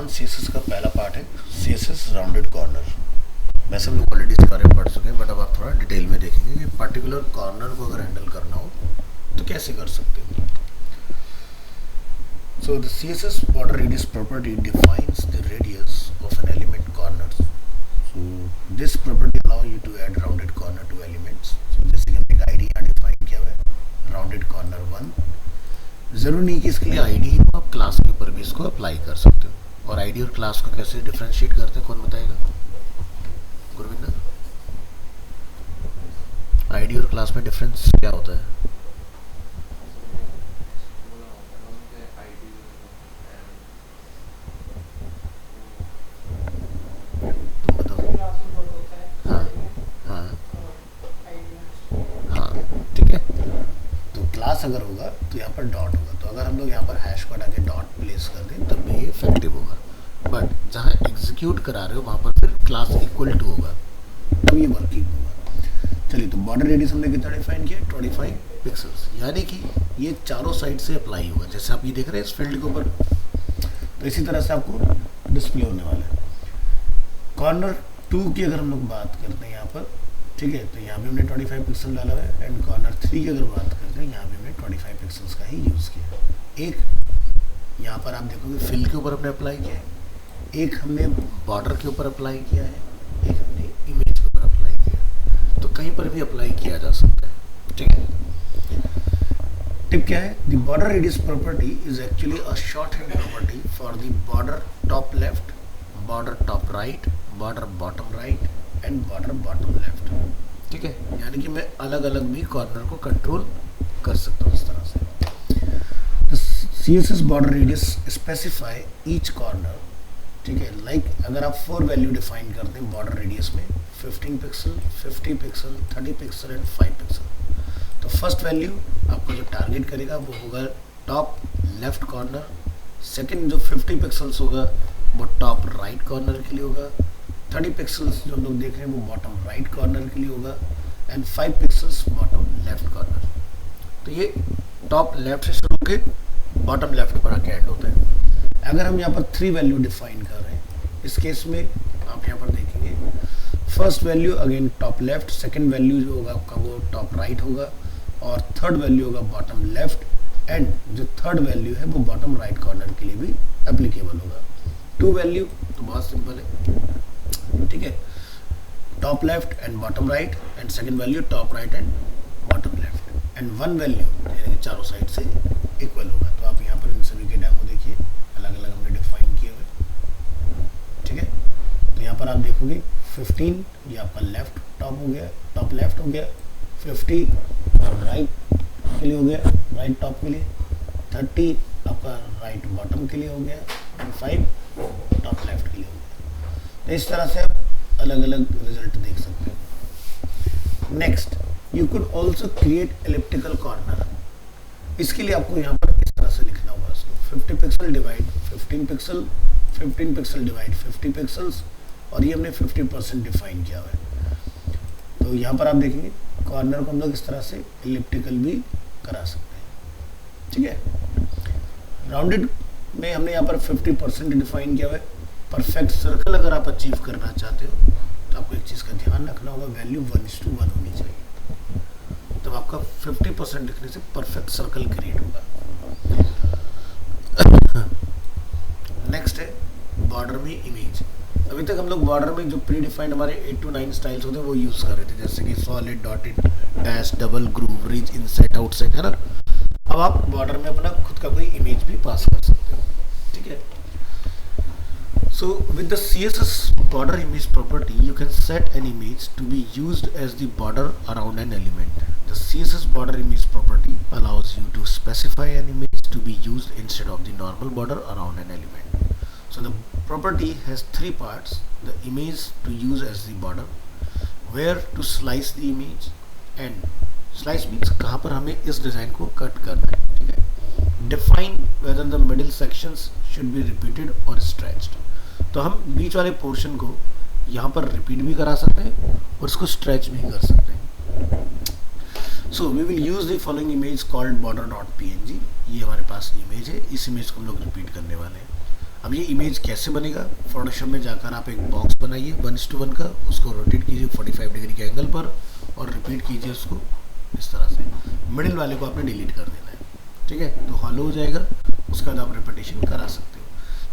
Advance CSS का पहला part है सीएसएस राउंडेड कॉर्नर। वैसे हम लोग ऑलरेडी इसके बारे में पढ़ चुके हैं, बट अब आप थोड़ा डिटेल में देखेंगे कि पर्टिकुलर कॉर्नर को अगर हैंडल करना हो तो कैसे कर सकते हैं। So the CSS border radius property defines the radius of an element corners. So this property allow you to add rounded corner to elements. So जैसे कि हमने एक आईडी यहाँ डिफाइन किया हुआ है राउंडेड कॉर्नर 1। ज़रूरी नहीं कि इसके लिए आईडी ही हो, आप क्लास के ऊपर भी इसको अप्लाई कर सकते हो। और आईडी और क्लास को कैसे डिफरेंशिएट करते हैं, कौन बताएगा? गुरविंदर, आईडी और क्लास में डिफरेंस क्या होता है? तुम बताओ। हाँ हाँ हाँ, ठीक है। तो क्लास अगर होगा तो यहाँ पर डॉट होगा, तो अगर हम लोग यहाँ पर हैश को हटा के डॉट प्लेस कर दें तब भी ये इफेक्टिव होगा। बट जहाँ एग्जीक्यूट करा रहे हो वहाँ पर फिर क्लास इक्वल टू होगा, तब ये वर्किंग होगा। चलिए, तो बॉर्डर रेडियस हमने कितना डिफाइन किया? 25 पिक्सल्स, यानी कि ये चारों साइड से अप्लाई होगा। जैसे आप ये देख रहे हैं इस फील्ड के ऊपर, तो इसी तरह से आपको डिस्प्ले होने वाला है। कॉर्नर 2 की अगर हम लोग बात करते हैं यहाँ पर, ठीक है, तो यहाँ भी हमने 25 पिक्सल डाला हुआ है। एंड कॉर्नर 3 की अगर बात करते हैं, यहाँ भी हमने 25 पिक्सल्स का ही यूज़ किया है। एक यहाँ पर आप देखोगे फिल के ऊपर हमने अप्लाई किया है, एक हमने बॉर्डर के ऊपर अप्लाई किया है, एक हमने इमेज के ऊपर अप्लाई किया है। तो कहीं पर भी अप्लाई किया जा सकता है, ठीक है। टिप क्या है? The border radius property is actually a short hand property for the border top left, border top right, border bottom right and border bottom left, ठीक है। यानी कि मैं अलग अलग भी कॉर्नर को कंट्रोल कर सकता हूँ इस तरह से। CSS border radius specify each corner, ठीक है। लाइक अगर आप 4 वैल्यू डिफाइन करते हैं बॉर्डर रेडियस में, 15 pixel, 50 pixel, 30 pixel and 5 pixel. तो फर्स्ट वैल्यू आपको जो टारगेट करेगा वो होगा टॉप लेफ्ट कॉर्नर। सेकंड जो 50 पिक्सल्स होगा वो टॉप राइट कॉर्नर के लिए होगा। 30 पिक्सल्स जो हम लोग देख रहे हैं वो बॉटम राइट कॉर्नर के लिए होगा। And 5 pixels bottom left corner. तो ये टॉप लेफ्ट से शुरू होकर बॉटम लेफ्ट पर आके एंड होता है। अगर हम यहाँ पर 3 वैल्यू डिफाइन कर रहे हैं, इस केस में आप यहाँ पर देखेंगे first value again top left, second value जो होगा आपका वो टॉप राइट होगा, और थर्ड वैल्यू होगा बॉटम लेफ्ट। एंड जो थर्ड वैल्यू है वो बॉटम राइट कॉर्नर के लिए भी एप्लीकेबल होगा। 2 वैल्यू तो बहुत सिंपल है, ठीक है, top left and bottom right, and second value top right and bottom left. And 1 value यानी कि चारों साइड से इक्वल होगा। तो आप यहाँ पर इन सभी के डेमो देखिए, अलग अलग हमने डिफाइन किए हुए, ठीक है। तो यहाँ पर आप देखोगे 15 ये आपका लेफ्ट टॉप हो गया, टॉप लेफ्ट हो गया, 50 राइट के लिए हो गया, राइट टॉप के लिए, 30 आपका राइट बॉटम के लिए हो गया, एंड 5 टॉप लेफ्ट के लिए हो गया। तो इस तरह से आप अलग अलग रिजल्ट देख सकते हो। Next, you could also create elliptical corner. इसके लिए आपको यहाँ पर इस तरह से लिखना होगा इसको 50 pixel divide 15 pixel, 15 pixel divide 50 pixels, और ये हमने 50% डिफाइन किया हुआ है। तो यहाँ पर आप देखेंगे कॉर्नर को हम लोग इस तरह से एलिप्टिकल भी करा सकते हैं, ठीक है। राउंडेड में हमने यहाँ पर 50% डिफाइन किया हुआ है। परफेक्ट सर्कल अगर आप अचीव करना चाहते हो तो आपको एक चीज़ का ध्यान रखना होगा, वैल्यू 1:1 होनी चाहिए। तब आपका 50% लिखने से परफेक्ट सर्कल क्रिएट होगा। नेक्स्ट है बॉर्डर में इमेज। अभी तक हम लोग बॉर्डर में जो प्री डिफाइंड हमारे 8 to 9 स्टाइल्स होते हैं वो यूज़ कर रहे थे, जैसे कि solid, dotted, dash, double, groove, ridge, inset, outset, है ना। अब आप बॉर्डर में अपना खुद का कोई इमेज भी पास कर सकते हो, ठीक है। So with the CSS border image property, you can set an image to be used as the border around an element. The CSS border image property allows you to specify an image to be used instead of the normal border around an element. So the property has 3 parts: the image to use as the border, where to slice the image, and slice means कहाँ पर हमें इस design को cut करना है, ठीक है। Define whether the middle sections should be repeated or stretched. तो हम बीच वाले पोर्शन को यहाँ पर रिपीट भी करा सकते हैं और इसको स्ट्रेच भी कर सकते हैं। So we will use the following image called border.png। ये हमारे पास इमेज है, इस इमेज को हम लोग रिपीट करने वाले हैं। अब ये इमेज कैसे बनेगा, फोटोशॉप में जाकर आप एक बॉक्स बनाइए 1:1 का, उसको रोटेट कीजिए 45 डिग्री के एंगल पर और रिपीट कीजिए उसको इस तरह से। मिडिल वाले को आपने डिलीट कर देना है, ठीक है, तो हॉलो हो जाएगा, उसके बाद आप रिपीटेशन करा सकते हो।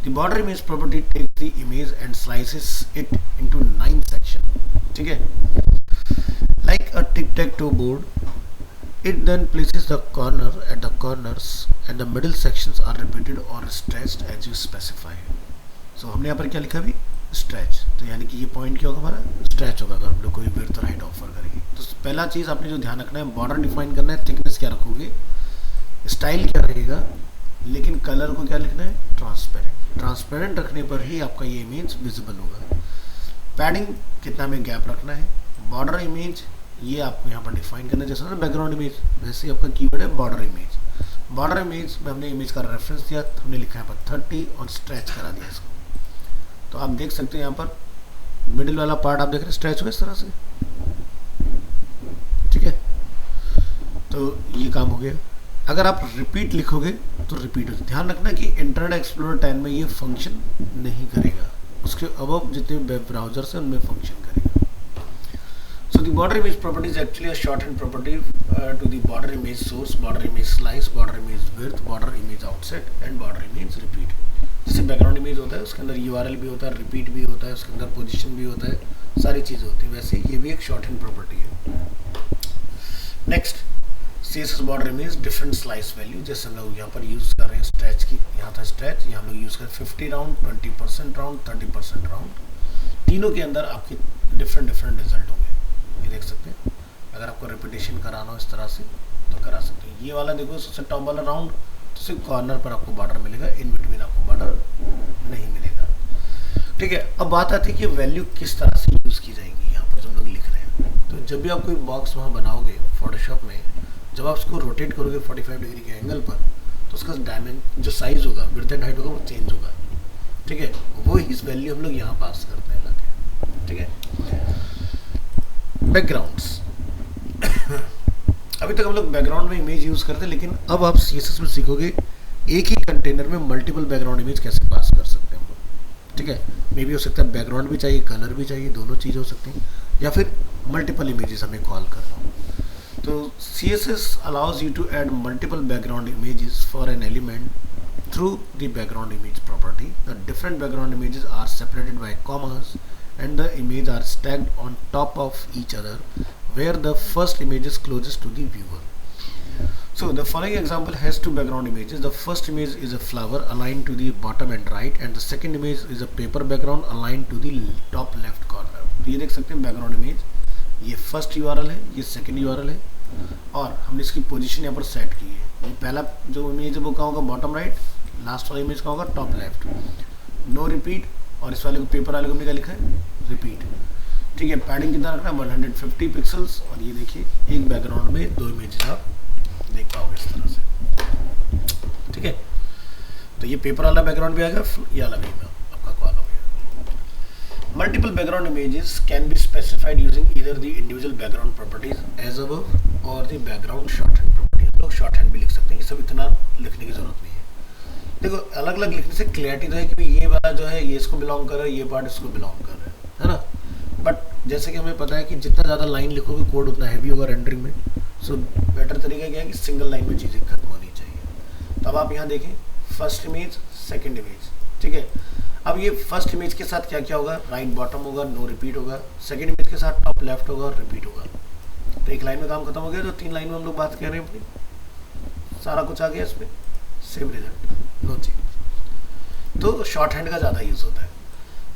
The border image property take the image and slices it into 9 section, ठीक है, like a tic tac toe board. It then places the corner at the corners and the middle sections are repeated or stretched as you specify. So हमने यहाँ पर क्या लिखा अभी, stretch, तो यानी कि ये पॉइंट क्या होगा हमारा, stretch होगा अगर हम लोग कोई विड्थ और हाइट ऑफर करेंगे। तो पहला चीज़ आपने जो ध्यान रखना है, बॉर्डर डिफाइन करना है, थिकनेस क्या रखोगे, स्टाइल क्या रहेगा, लेकिन कलर को क्या लिखना है, ट्रांसपेरेंट। ट्रांसपेरेंट रखने पर ही आपका ये इमेज विजिबल होगा। पैडिंग कितना में गैप रखना है, बॉर्डर इमेज ये आपको यहाँ पर डिफाइन करना है, जैसे ना बैकग्राउंड इमेज, वैसे आपका कीवर्ड है बॉर्डर इमेज। बॉर्डर इमेज में हमने इमेज का रेफरेंस दिया, हमने लिखा है पर 30 और स्ट्रेच करा दिया इसको। तो आप देख सकते हैं यहाँ पर मिडिल वाला पार्ट आप देख रहे हैं स्ट्रेच हुआ इस तरह से, ठीक है, तो ये काम हो गया। अगर आप रिपीट लिखोगे तो रिपीट हो, ध्यान रखना कि इंटरनेट एक्सप्लोरर 10 में ये फंक्शन नहीं करेगा, उसके अब जितने वेब ब्राउजर्स हैं उनमें फंक्शन करेगा। So the border image property is actually a shorthand property to the border image source, border image slice, border image width, border image offset and border image repeat। जैसे background image होता है उसके अंदर URL भी होता है, repeat भी होता है, उसके अंदर पोजीशन भी होता है, सारी चीज़ें होती हैं, वैसे ये भी एक शॉर्टहैंड प्रॉपर्टी है। Next, CSS border image different slice value, जैसे हम लोग यहाँ पर यूज़ कर रहे हैं स्ट्रेच की, यहाँ था स्ट्रेच, यहाँ हम लोग यूज़ कर 50 राउंड, 20% राउंड, 30% राउंड, तीनों के अंदर आपके डिफरेंट रिजल्ट होंगे, ये देख सकते हैं। अगर आपको रिपीटेशन कराना हो इस तरह से तो करा सकते हैं। ये वाला देखो सबसे टॉप वाला राउंड, तो सिर्फ कॉर्नर पर आपको बॉर्डर मिलेगा, इन बिटवीन आपको बॉर्डर नहीं मिलेगा, ठीक है। अब बात आती है कि वैल्यू किस तरह से यूज़ की जाएगी, यहाँ पर जो हम लोग लिख रहे हैं। तो जब भी आप कोई बॉक्स वहाँ बनाओगे फोटोशॉप में, जब आप उसको रोटेट करोगे 45 डिग्री के एंगल पर, तो उसका डायमेंशन जो साइज होगा, विड्थ एंड हाइट होगा, वो चेंज होगा, ठीक है। वो इस वैल्यू हम लोग यहाँ पास करते हैं लाके, ठीक है। बैकग्राउंड्स अभी तक हम लोग बैकग्राउंड में इमेज यूज करते हैं, लेकिन अब आप CSS में सीखोगे एक ही कंटेनर में मल्टीपल बैकग्राउंड इमेज कैसे पास कर सकते हैं हम लोग, ठीक है। मे भी हो सकता है बैकग्राउंड भी चाहिए, कलर भी चाहिए, दोनों चीज़ हो सकती हैं, या फिर मल्टीपल इमेजेस हमें कॉल करना हो। तो CSS allows you to add multiple background images for an element through the background image property. The different background images are separated by commas and the image are stacked on top of each other where the first image is closest to the viewer. So the following example has two background images. The first image is a flower aligned to the bottom and right, and the second image is a paper background aligned to the top left corner. तो ये देख सकते हैं background image, ये first URL है, ये second URL है, और हमने इसकी पोजीशन यहाँ पर सेट की है। ये पहला जो इमेज है वो कहाँ होगा, बॉटम राइट, लास्ट वाला इमेज कहाँ होगा, टॉप लेफ्ट, नो रिपीट, और इस वाले को पेपर वाले को हमने क्या लिखा है, रिपीट, ठीक है। पैडिंग कितना रखना है, 150 पिक्सल्स, और ये देखिए एक बैकग्राउंड में दो इमेजेस आप देख पाओगे इस तरह से, ठीक है। तो ये पेपर वाला बैकग्राउंड भी आएगा, ये वाला भी आपका कॉल हो गया। Multiple background images can be specified using either the individual background properties as above or the background shorthand property. हम लोग शॉर्टहैंड भी लिख सकते हैं, ये सब इतना लिखने की जरूरत नहीं है। देखो अलग अलग लिखने से क्लैरिटी तो है कि ये वाला जो है ये इसको बिलोंग कर रहा है, ये पार्ट इसको बिलोंग कर रहा है ना। बट जैसे कि हमें पता है कि जितना ज़्यादा लाइन लिखोगे कोड उतना हैवी होगा रेंडरिंग में। सो बेटर तरीका क्या है कि सिंगल लाइन में चीज़ें खत्म होनी चाहिए। तो अब आप यहाँ देखें, फर्स्ट इमेज, सेकंड इमेज, ठीक है। अब ये फर्स्ट इमेज के साथ क्या क्या होगा, राइट बॉटम होगा, नो रिपीट होगा, सेकंड इमेज के साथ टॉप लेफ्ट होगा और रिपीट होगा। तो एक लाइन में काम खत्म हो गया, तो 3 लाइन में हम लोग बात कर रहे हैं अपनी, सारा कुछ आ गया इसमें, सेम रिजल्ट, नो चेंज। तो शॉर्ट हैंड का ज़्यादा यूज़ होता है।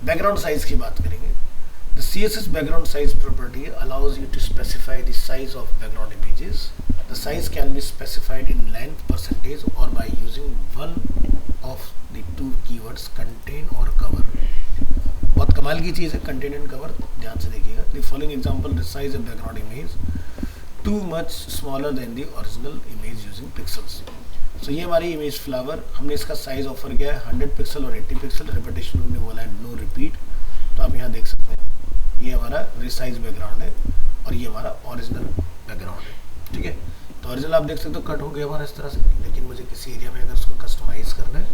बैकग्राउंड साइज की बात करेंगे। The CSS background size property allows you to specify the size of background images. The size can be specified in length, percentage, or by using one of the two keywords contain or cover. बहुत कमाल की चीज़ है contain and cover, ध्यान से देखिएगा। The following example resize a background image too much smaller than the original image using pixels. So ये हमारी image flower, हमने इसका साइज ऑफर किया है 100 पिक्सल और 80 पिक्सल, रिपीटेशन हमने बोला है नो रिपीट। तो आप यहाँ देख सकते हैं ये हमारा रिसाइज बैकग्राउंड है और ये हमारा ओरिजिनल बैकग्राउंड है, ठीक है। तो ओरिजिनल आप देख सकते हो कट हो गया हमारा इस तरह से, लेकिन मुझे किसी एरिया में अगर उसको कस्टमाइज करना है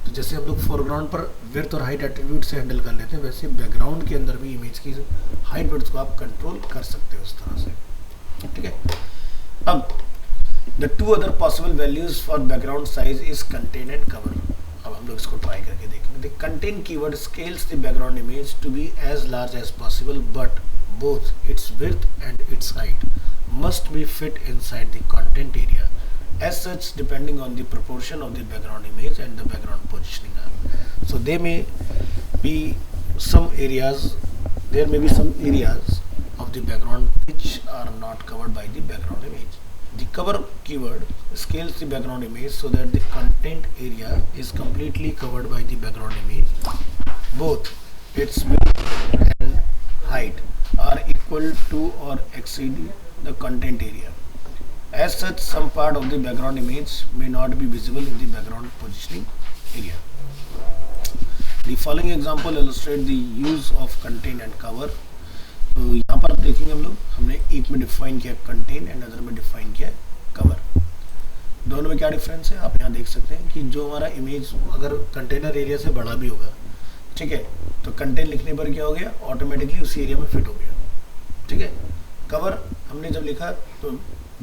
तो जैसे हम लोग फोरग्राउंड पर विड्थ और हाइट एट्रीब्यूट से हैंडल कर लेते हैं, वैसे बैकग्राउंड के अंदर भी इमेज की हाइट विड्थ को आप कंट्रोल कर सकते हो इस तरह से, ठीक है। अब the two other possible values for background size is contain and cover. अब हम लोग इसको ट्राई करके देखेंगे। The contain keyword scales the background image to be as large as possible, but both its width and its height must be fit inside the content area, as such depending on the proportion of the background image and the background positioning. So there may be some areas of the background which are not covered by the background image. The cover keyword scales the background image so that the content area is completely covered by the background image. Both its width and height are equal to or exceed the content area. As such, some part of the background image may not be visible in the background positioning area. The following example illustrate the use of contain and cover. तो यहाँ पर देखेंगे हम लोग, हमने एक में define किया कंटेन एंड अदर में डिफाइन किया कवर। दोनों में क्या डिफरेंस है आप यहाँ देख सकते हैं कि जो हमारा इमेज अगर कंटेनर एरिया से बड़ा भी होगा, ठीक है, तो कंटेन लिखने पर क्या हो गया, ऑटोमेटिकली उसी एरिया में फिट हो गया, ठीक है। कवर हमने जब लिखा तो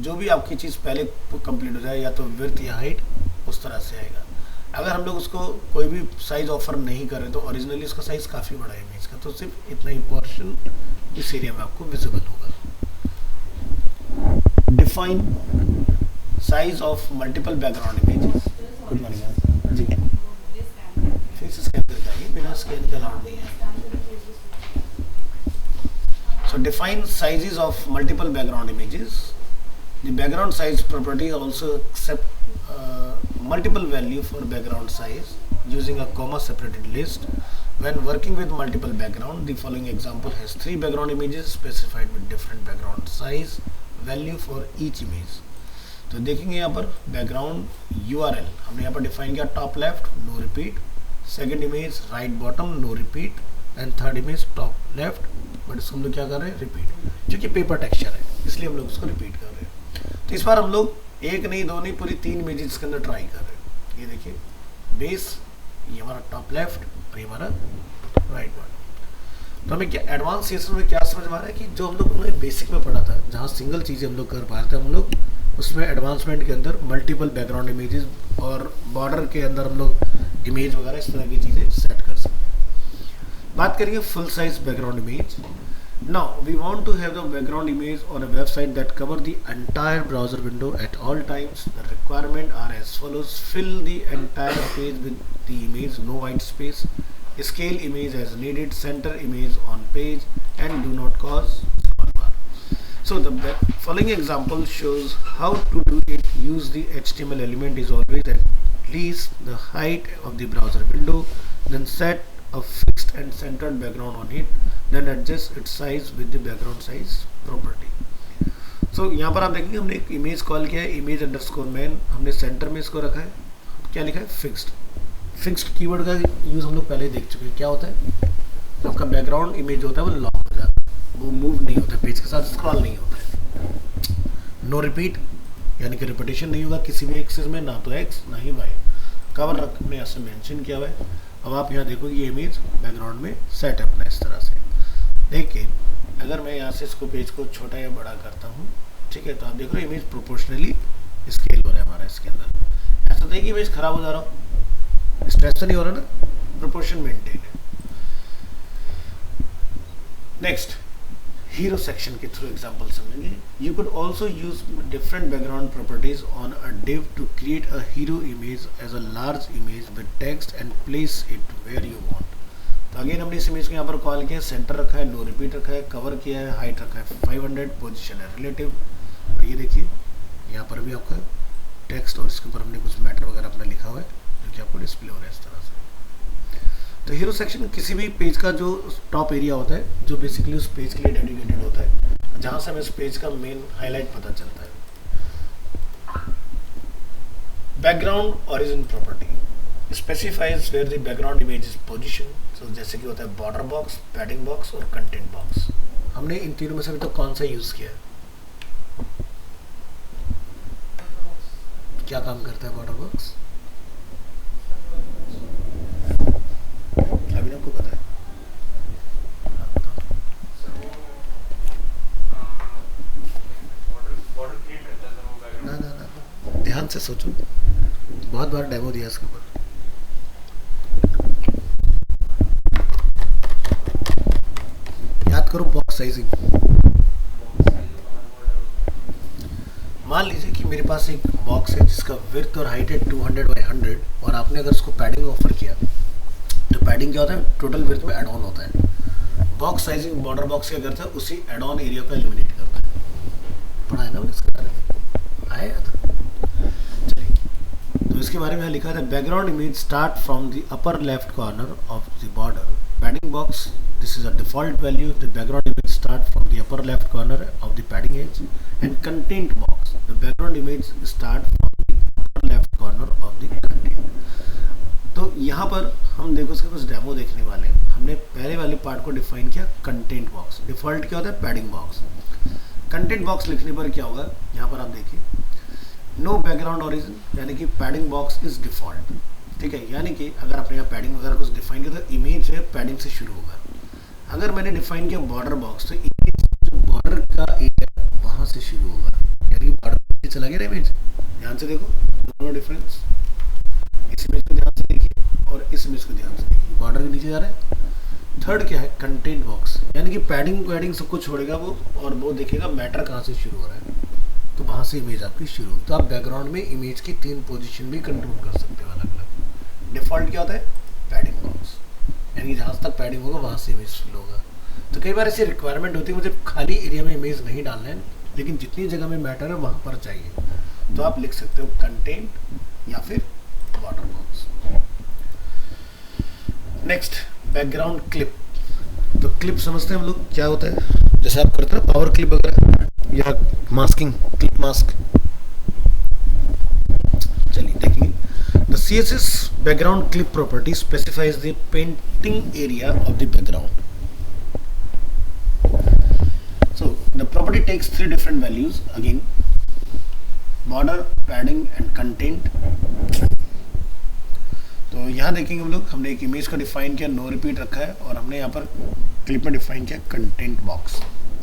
जो भी आपकी चीज़ पहले कंप्लीट हो जाए, या तो विड्थ या हाइट, उस तरह से आएगा। अगर हम लोग उसको कोई भी साइज ऑफर नहीं कर रहे तो ओरिजिनली उसका साइज काफ़ी बड़ा है इमेज का, तो सिर्फ इतना ही पोर्शन इस एरिया में आपको विजिबल होगा। Define size of multiple background images. Good morning जी, फिर से स्कैन करके आइए, बिना स्कैन के अलाउड नहीं है। So define sizes of multiple background images. The background size property also accept multiple value for background size using a comma separated list. When working with multiple background, the following example has 3 background images specified with different background size value for each image. तो देखेंगे यहाँ पर background URL हमने यहाँ पर define किया top left no repeat, second image right bottom no repeat, and third image top left, but इसको हम लोग क्या कर रहे हैं, रिपीट, क्योंकि पेपर टेक्सचर है इसलिए हम लोग इसको रिपीट कर रहे हैं। तो इस बार हम लोग एक नहीं दो नहीं पूरी 3 इमेजेस के अंदर ट्राई कर रहे हैं। ये देखिए बेस, ये हमारा टॉप लेफ्ट और ये हमारा राइट बॉटम। तो हमें क्या एडवांस सेशन में क्या समझ में आ रहा है कि जो हम लोग बेसिक में पढ़ा था, जहाँ सिंगल चीज़ें हम लोग कर पा रहे थे, हम लोग उसमें एडवांसमेंट के अंदर मल्टीपल बैकग्राउंड इमेजेस और बॉर्डर के अंदर हम लोग इमेज वगैरह इस तरह की चीज़ें सेट कर सकते हैं। बात करेंगे full size background image. Now we want to have the background image on a website that cover the entire browser window at all times. The requirement are as follows: fill the entire page with the image, no white space, scale image as needed, center image on page, and do not cause scroll bar. So the following example shows how to do it. Use the HTML element is always at least the height of the browser window, then set a fixed and centered background on it, then adjust its size with the background size property. So यहाँ पर आप देखेंगे हमने एक image call किया है, image underscore man, हमने centre में इसको रखा है, क्या लिखा है, फिक्स्ड। फिक्स्ड कीवर्ड का यूज हम लोग पहले ही देख चुके हैं। क्या होता है, आपका बैकग्राउंड इमेज होता है वो लॉक हो जाता है, वो मूव नहीं होता, पेज के साथ स्क्रॉल नहीं होता है। नो रिपीट यानी कि रिपीटेशन नहीं होगा किसी भी एक्सिस में, ना तो एक्स ना ही वाई। कवर हमने ऐसे मेंशन किया हुआ है। अब आप यहाँ देखो ये इमेज बैकग्राउंड में सेट है अपना इस तरह से। लेकिन अगर मैं यहाँ से इसको पेज को छोटा या बड़ा करता हूँ, ठीक है, तो आप देख रहे हो इमेज प्रोपोर्शनली स्केल हो रहा है हमारा इसके अंदर। ऐसा नहीं कि इमेज खराब हो जा रहा हो, स्ट्रेस तो नहीं हो रहा ना, प्रोपोर्शन मेंटेन है। नेक्स्ट हीरो सेक्शन के थ्रू एग्जांपल समझेंगे। You could also use different background properties on a div to create a hero image as a large image with text and place it where you want. तो again हमने इस image को यहाँ पर call किया, centre रखा है, no repeat रखा है, कवर किया है, हाइट रखा है 500, पोजीशन है रिलेटिव। और ये देखिए यहाँ पर भी आपका टेक्स्ट और इसके ऊपर हमने कुछ मैटर वगैरह अपना लिखा हुआ है जो कि आपको डिस्प्ले हो रहा है इस तरह से। तो हीरो सेक्शन किसी भी पेज का जो टॉप एरिया होता है, जो बेसिकली उस पेज के लिए डेडिकेटेड होता है, जहाँ से हमें उस पेज का मेन हाईलाइट पता चलता है। Background origin property specifies where the background image is position. तो जैसे कि होता है बॉर्डर बॉक्स, पैडिंग बॉक्स और कंटेंट बॉक्स। हमने इन तीनों में से अभी तो कौन सा यूज किया है, क्या काम करता है बॉर्डर बॉक्स? भी आपको पता है। ना ना ना, ध्यान से सोचो, बहुत बार डेमो दिया इसके ऊपर। याद करो बॉक्स साइजिंग। मान लीजिए कि मेरे पास एक बॉक्स है जिसका विड्थ और हाइट है 200 बाई 100 और आपने अगर उसको पैडिंग ऑफर किया तो पैडिंग क्या होता है, टोटल विड्थ में एड ऑन होता है। बॉक्स साइजिंग बॉर्डर बॉक्स क्या करता है, उसी एड ऑन एरिया को एलिमिनेट करता है। पढ़ा है ना मैंने इसके बारे में, आया था। चलिए, तो इसके बारे में लिखा था background image start from the upper left corner of the border padding box. This is a default value. The background image start from the upper left corner of the padding edge and content box. The background image start from the upper left corner of the content. तो यहाँ पर हम देखो इसके पास demo देखने वाले हैं। हमने पहले वाले पार्ट को डिफाइन किया कंटेंट बॉक्स। डिफॉल्ट क्या होता है, पैडिंग बॉक्स। कंटेंट बॉक्स लिखने पर क्या होगा, यहाँ पर आप देखिए नो बैकग्राउंड ओरिजिन, यानी कि पैडिंग बॉक्स इज डिफॉल्ट। ठीक है, यानी कि अगर आपने यहाँ पैडिंग वगैरह कुछ डिफाइन किया तो इमेज है पैडिंग से शुरू होगा। अगर मैंने डिफाइन किया बॉर्डर बॉक्स तो इमेज जो बॉर्डर का एरिया वहाँ से शुरू होगा, यानी कि बॉर्डर चला गया ना इमेज। ध्यान से देखो दोनों डिफरेंस, इस इमेज को ध्यान से देखिए और इस इमेज को ध्यान से देखिए, बॉर्डर के नीचे जा रहा है। थर्ड क्या है, कंटेंट बॉक्स, यानी कि पैडिंग सब कुछ छोड़ेगा वो और वो देखेगा मैटर कहाँ से शुरू हो रहा है, तो वहाँ से इमेज आपकी शुरू होगी। तो आप बैकग्राउंड में इमेज की 3 पोजीशन भी कंट्रोल कर सकते हो अलग अलग। डिफॉल्ट क्या होता है, पैडिंग बॉक्स, यानी कि जहाँ तक पैडिंग होगा वहाँ से इमेज फिल होगा। तो कई बार ऐसी रिक्वायरमेंट होती है मुझे खाली एरिया में इमेज नहीं डालना है, लेकिन जितनी जगह में मैटर है वहाँ पर चाहिए, तो आप लिख सकते हो कंटेंट या फिर border box. Next, background clip. तो क्लिप समझते हैं हम लोग क्या होता है, जैसे आप करते हैं पावर क्लिप वगैरह या मास्किंग, क्लिप मास्क। चलिए देखेंगे। The CSS background clip property specifies the painting area of the background. So the property takes 3 different values again, border, padding and content. तो यहाँ देखेंगे हम लोग, हमने एक इमेज का डिफाइन किया, नो रिपीट रखा है, और हमने यहाँ पर क्लिप में डिफाइन किया कंटेंट बॉक्स।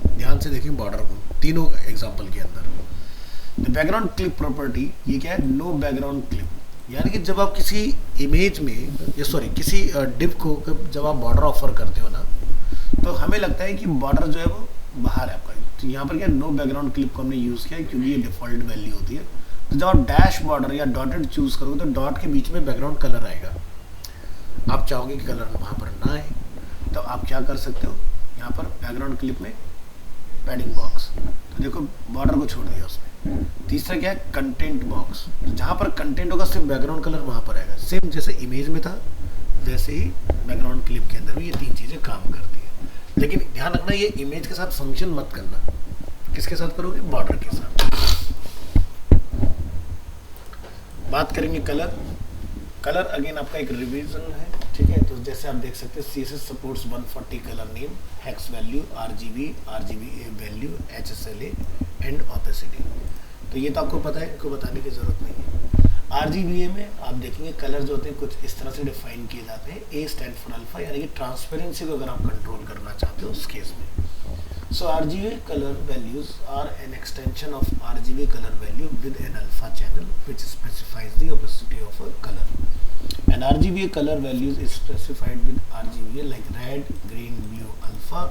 ध्यान से देखें बॉर्डर को तीनों एग्जांपल के अंदर। द बैकग्राउंड क्लिप प्रॉपर्टी ये क्या है, नो बैकग्राउंड क्लिप, यानी कि जब आप किसी इमेज में या किसी डिव को जब आप बॉर्डर ऑफर करते हो ना, तो हमें लगता है कि बॉर्डर जो है वो बाहर है आपका। तो यहाँ पर क्या नो बैकग्राउंड क्लिप को हमने यूज़ किया क्योंकि ये डिफॉल्ट वैल्यू होती है। तो जब आप डैश बॉर्डर या डॉटेड चूज करोगे तो डॉट के बीच में बैकग्राउंड कलर आएगा। आप चाहोगे कि कलर वहाँ पर ना आए, तो आप क्या कर सकते हो, यहाँ पर बैकग्राउंड क्लिप में पैडिंग बॉक्स, तो देखो बॉर्डर को छोड़ दिया उसमें। तीसरा क्या है, कंटेंट बॉक्स, तो जहाँ पर कंटेंट होगा सिर्फ बैकग्राउंड कलर वहाँ पर आएगा। सेम जैसे इमेज में था वैसे ही बैकग्राउंड क्लिप के अंदर भी ये 3 चीज़ें काम करती है। लेकिन ध्यान रखना ये इमेज के साथ फंक्शन मत करना। किसके साथ करोगे, बॉर्डर के साथ। बात करेंगे कलर। कलर अगेन आपका एक रिवीजन है, ठीक है। तो जैसे आप देख सकते हैं CSS supports 140 colour name, hex value, RGB value, HSLA and opacity. तो ये तो आपको पता है, इनको बताने की जरूरत नहीं है। RGBA में आप देखेंगे कलर जो होते हैं कुछ इस तरह से डिफाइन किए जाते हैं। A स्टैंड फॉर अल्फा, यानी कि ट्रांसपेरेंसी को अगर आप कंट्रोल करना चाहते हो उस केस में। So RGBA color values are an extension of RGB color value with an alpha channel which specifies the opacity of a color. And RGBA color values is specified with RGBA like red, green, blue, alpha.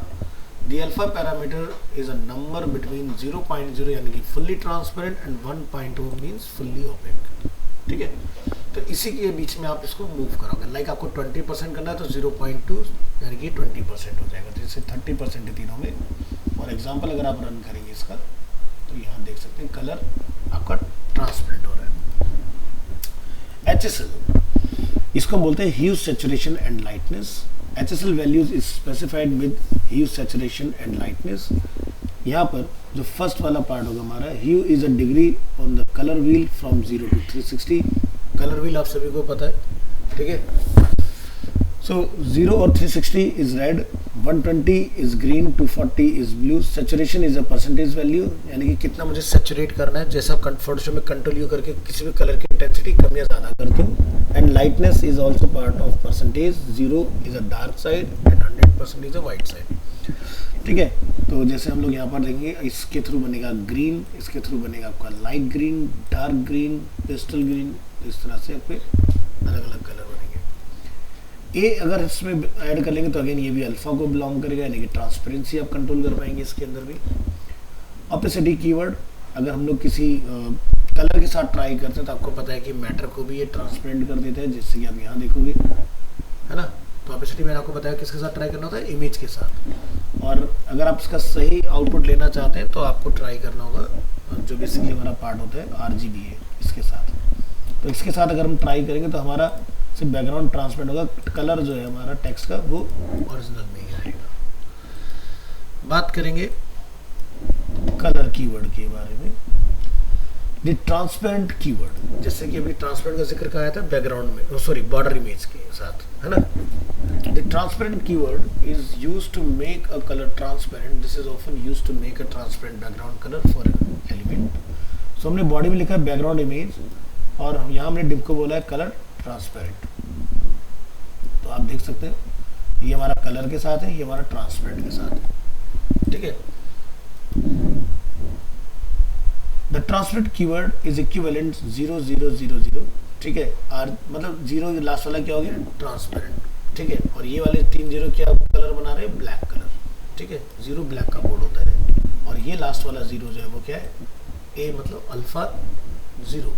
The alpha parameter is a number between 0.0 यानी कि fully transparent and 1.0 means fully opaque. ठीक है, तो इसी के बीच में आप इसको मूव करोगे। लाइक आपको 20% करना है तो 0.2 यानी कि 20% हो जाएगा। तो जैसे 30% है तीनों में। और एग्जांपल अगर आप रन करेंगे इसका तो यहाँ देख सकते हैं कलर आपका ट्रांसपेरेंट हो रहा है। HSL इसको बोलते हैं hue saturation and lightness. HSL values is specified with hue saturation and lightness. यहाँ पर जो फर्स्ट वाला पार्ट होगा हमारा, hue is a degree on the colour wheel from 0 to 360। Colour wheel आप सभी को पता है, ठीक है। सो 0 और 360 is red 120 is green, 240 is blue. Saturation is a percentage value, यानी कि कितना मुझे सैचुरेट करना है, जैसा फोटोशॉप में कंट्रोल यू करके किसी भी कलर की इंटेंसिटी कम या ज़्यादा करते हो। And lightness is also part of percentage, 0 is a dark side and 100% is a white side. ठीक है, तो जैसे हम लोग यहाँ पर देखेंगे, इसके थ्रू बनेगा ग्रीन, इसके थ्रू बनेगा आपका light green, dark green, pastel green, इस तरह से आपके अलग अलग कलर बनेंगे। ए अगर इसमें ऐड कर लेंगे तो अगेन ये भी अल्फा को बिलोंग करेगा, यानी कि ट्रांसपेरेंसी आप कंट्रोल कर पाएंगे इसके अंदर भी। ऑपेसिटी कीवर्ड, अगर हम लोग किसी कलर के साथ ट्राई करते हैं तो आपको पता है कि मैटर को भी ये ट्रांसपेरेंट कर देता है, जिससे कि आप यहाँ देखोगे, है ना। तो ऑपेसिटी मैंने आपको बताया किसके साथ ट्राई करना होता है, इमेज के साथ। और अगर आप इसका सही आउटपुट लेना चाहते हैं तो आपको ट्राई करना होगा जो बेसिकली हमारा पार्ट होता है RGB है इसके साथ। तो इसके साथ अगर हम ट्राई करेंगे तो हमारा सिर्फ बैकग्राउंड ट्रांसपेरेंट होगा, कलर जो है हमारा टेक्स्ट का वो ओरिजिनल में ही आएगा। बात करेंगे कलर कीवर्ड के बारे में। द ट्रांसपेरेंट कीवर्ड, जैसे कि अभी ट्रांसपेरेंट का जिक्र कहा था बैकग्राउंड में, सॉरी बॉर्डर इमेज के साथ, है ना। The transparent keyword is used to make a colour transparent. This is often used to make a transparent background colour for an element. So हमने बॉडी में लिखा है बैकग्राउंड इमेज और यहाँ हमने डिव को बोला है कलर ट्रांसपेरेंट। तो आप देख सकते हैं ये हमारा कलर के साथ है, ये हमारा ट्रांसपेरेंट के साथ है। ठीक है, the transparent keyword is equivalent 0000। ठीक है, आर मतलब 0 लास्ट वाला क्या हो गया, ट्रांसपेरेंट। ठीक है, और ये वाले 3 0 क्या कलर बना रहे हैं, ब्लैक कलर। ठीक है, 0 ब्लैक का कोड होता है, और ये लास्ट वाला 0 जो है वो क्या है, ए मतलब अल्फा 0,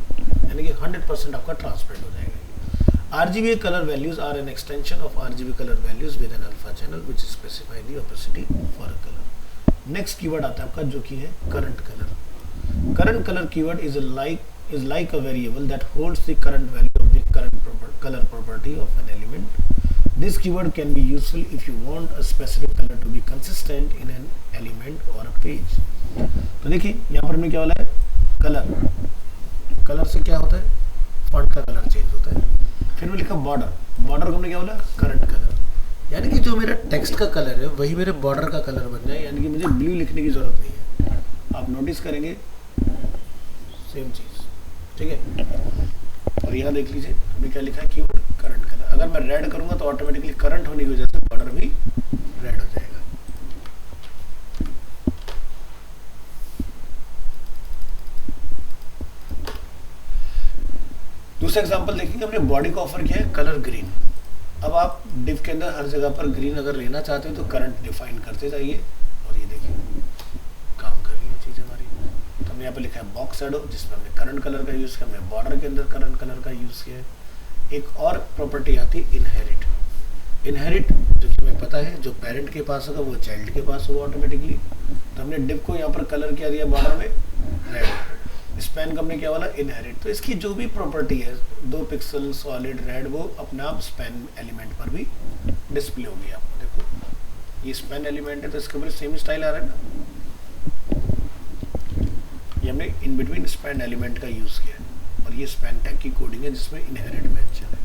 यानी कि 100% आपका ट्रांसपेरेंट हो जाएगा। RGB color values are an extension of RGB color values with an alpha channel which specify the opacity for a color. Next keyword आता है आपका जो कि है current color. Current color keyword is like a variable that holds the current value of the current color property of an element. This keyword can be useful if you want a specific color to be consistent in an element or a page. तो देखिए यहाँ पर हमें क्या वाला है, colour. Colour से क्या होता है, फॉन्ट का कलर चेंज होता है। फिर मैं लिखा बॉर्डर, बॉर्डर को हमने क्या बोला, करंट कलर, यानी कि जो मेरा टेक्स्ट का कलर है वही मेरे बॉर्डर का कलर बन जाए, यानी कि मुझे ब्लू लिखने की जरूरत नहीं है। आप नोटिस करेंगे सेम चीज। ठीक है, और यहाँ देख लीजिए हमने क्या लिखा है, कीवर्ड करंट कलर। अगर मैं रेड करूंगा तो ऑटोमेटिकली करंट होने की वजह से बॉर्डर भी रेड हो जाएगा। दूसरा एग्जांपल देखेंगे, हमने बॉडी को ऑफर किया है कलर ग्रीन। अब आप डिव के अंदर हर जगह पर ग्रीन अगर लेना चाहते हो तो करंट डिफाइन करते जाइए, और ये देखिए काम कर रही है चीज़ हमारी। तो हमने यहाँ पे लिखा है बॉक्स शैडो, जिसमें हमने करंट कलर का यूज़ किया, हमने बॉर्डर के अंदर करंट कलर का यूज़ किया है। एक और प्रॉपर्टी आती है इनहेरिट। इनहेरिट जो कि हमें पता है, जो पेरेंट के पास होगा वो चाइल्ड के पास होगा ऑटोमेटिकली। तो हमने डिव को यहाँ पर कलर क्या दिया, बॉर्डर में रेड, स्पैन का हमने क्या वाला, इनहेरिट। तो इसकी जो भी प्रॉपर्टी है, 2 पिक्सल सॉलिड रेड, वो अपने आप स्पैन एलिमेंट पर भी डिस्प्ले होगी। आपको देखो ये स्पैन एलिमेंट है तो इसके ऊपर सेम स्टाइल आ रहा है ना। ये हमने इन बिटवीन स्पैन एलिमेंट का यूज किया है, और ये स्पैन टैग की कोडिंग है जिसमें इनहेरिट मेंशन है।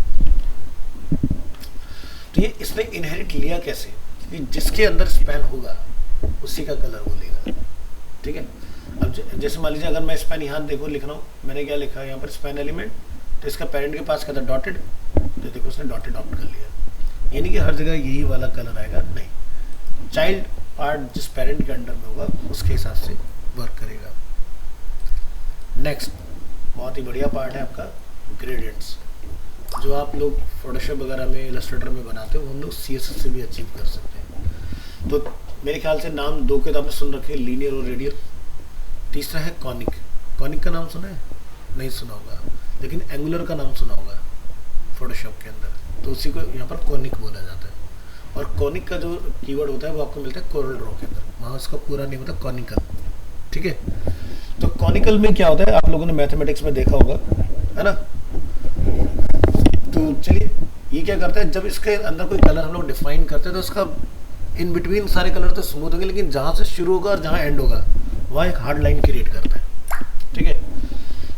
तो ये इसने इनहेरिट लिया कैसे, कि जिसके अंदर स्पैन होगा उसी का कलर वो लेगा। ठीक है, अब जैसे मान लीजिए अगर मैं स्पैन यहाँ देखो लिख रहा हूँ, मैंने क्या लिखा है यहाँ पर स्पैन एलिमेंट, तो इसका पेरेंट के पास क्या था, डॉटेड, तो देखो उसने डॉटेड ऑप्ट कर लिया, यानी कि हर जगह यही वाला कलर आएगा। नहीं, चाइल्ड पार्ट जिस पेरेंट के अंडर में होगा उसके हिसाब से वर्क करेगा। नेक्स्ट बहुत ही बढ़िया पार्ट है आपका ग्रेडियंट्स, जो आप लोग फोटोशॉप वगैरह में, इलस्ट्रेटर में बनाते हो, हम लोग CSS से भी अचीव कर सकते हैं। तो मेरे ख्याल से नाम 2 के तो आपने सुन रखे, लीनियर और रेडियल। तीसरा है कॉनिक। कॉनिक का नाम सुना है, नहीं सुना होगा, लेकिन एंगुलर का नाम सुना होगा फोटोशॉप के अंदर, तो उसी को यहाँ पर कॉनिक बोला जाता है। और कॉनिक का जो कीवर्ड होता है वो आपको मिलता है कोरल ड्रॉ के अंदर, वहाँ उसका पूरा नेम होता है कॉनिकल। ठीक है, तो कॉनिकल में क्या होता है, आप लोगों ने मैथमेटिक्स में देखा होगा, है ना। तो चलिए ये क्या करता है, जब इसके अंदर कोई कलर हम लोग डिफाइन करते हैं तो उसका इन बिटवीन सारे कलर तो स्मूथ होंगे, लेकिन जहाँ से शुरू होगा और जहाँ एंड होगा वहाँ एक हार्ड लाइन क्रिएट करता है। ठीक है,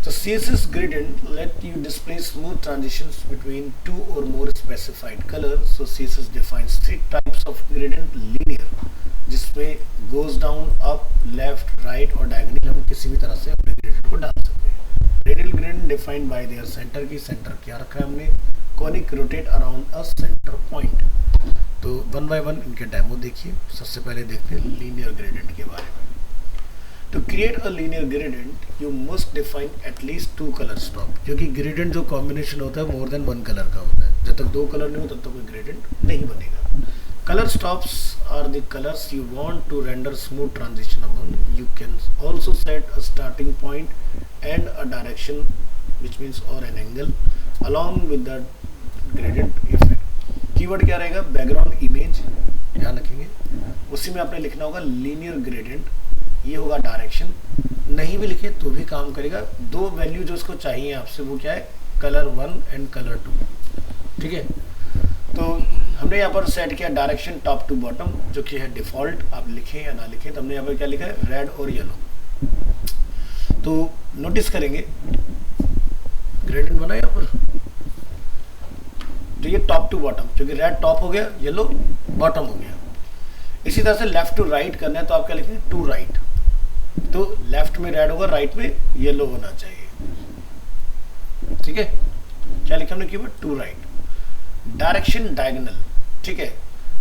तो CSS gradient let you display smooth transitions between 2 or more specified color. So CSS defines three types of gradient. Linear, जिसमें goes down, up, left, right और diagonal हम किसी भी तरह से अपने gradient को डाल सकते हैं. Radial gradient defined by their center की center क्या रखा है हमने? Conic rotate around a center point. तो वन बाय वन इनके डेमो देखिए. सबसे पहले देखते हैं लीनियर ग्रेडियंट के बारे में. To create a linear gradient, you must define at least two color stop. क्योंकि gradient जो combination होता है more than one color का होता है. जब तक दो color नहीं हो तब तक कोई gradient नहीं बनेगा. Color stops are the colors you want to render smooth transition among. You can also set a starting point and a direction, which means or an angle, along with the gradient effect. Keyword क्या रहेगा? Background image. ध्यान रखेंगे. उसी में आपने लिखना होगा linear gradient. ये होगा डायरेक्शन. नहीं भी लिखे तो भी काम करेगा. दो वैल्यू जो उसको चाहिए आपसे वो क्या है? Colour 1 and colour 2. ठीक है. तो हमने यहाँ पर सेट किया डायरेक्शन टॉप टू बॉटम, जो कि है डिफॉल्ट. आप लिखें या ना लिखें, तो हमने यहाँ पर क्या लिखा है? रेड और येलो. तो नोटिस करेंगे ग्रेडियंट बना यहाँ पर, तो ये टॉप टू बॉटम, क्योंकि रेड टॉप हो गया, येलो बॉटम हो गया. इसी तरह से लेफ्ट टू राइट करना है तो आप क्या लिखेंगे? To right. तो लेफ्ट में रेड होगा, राइट में येलो होना चाहिए. ठीक है. क्या लिखा हमने keyword? To right. Direction diagonal. ठीक है.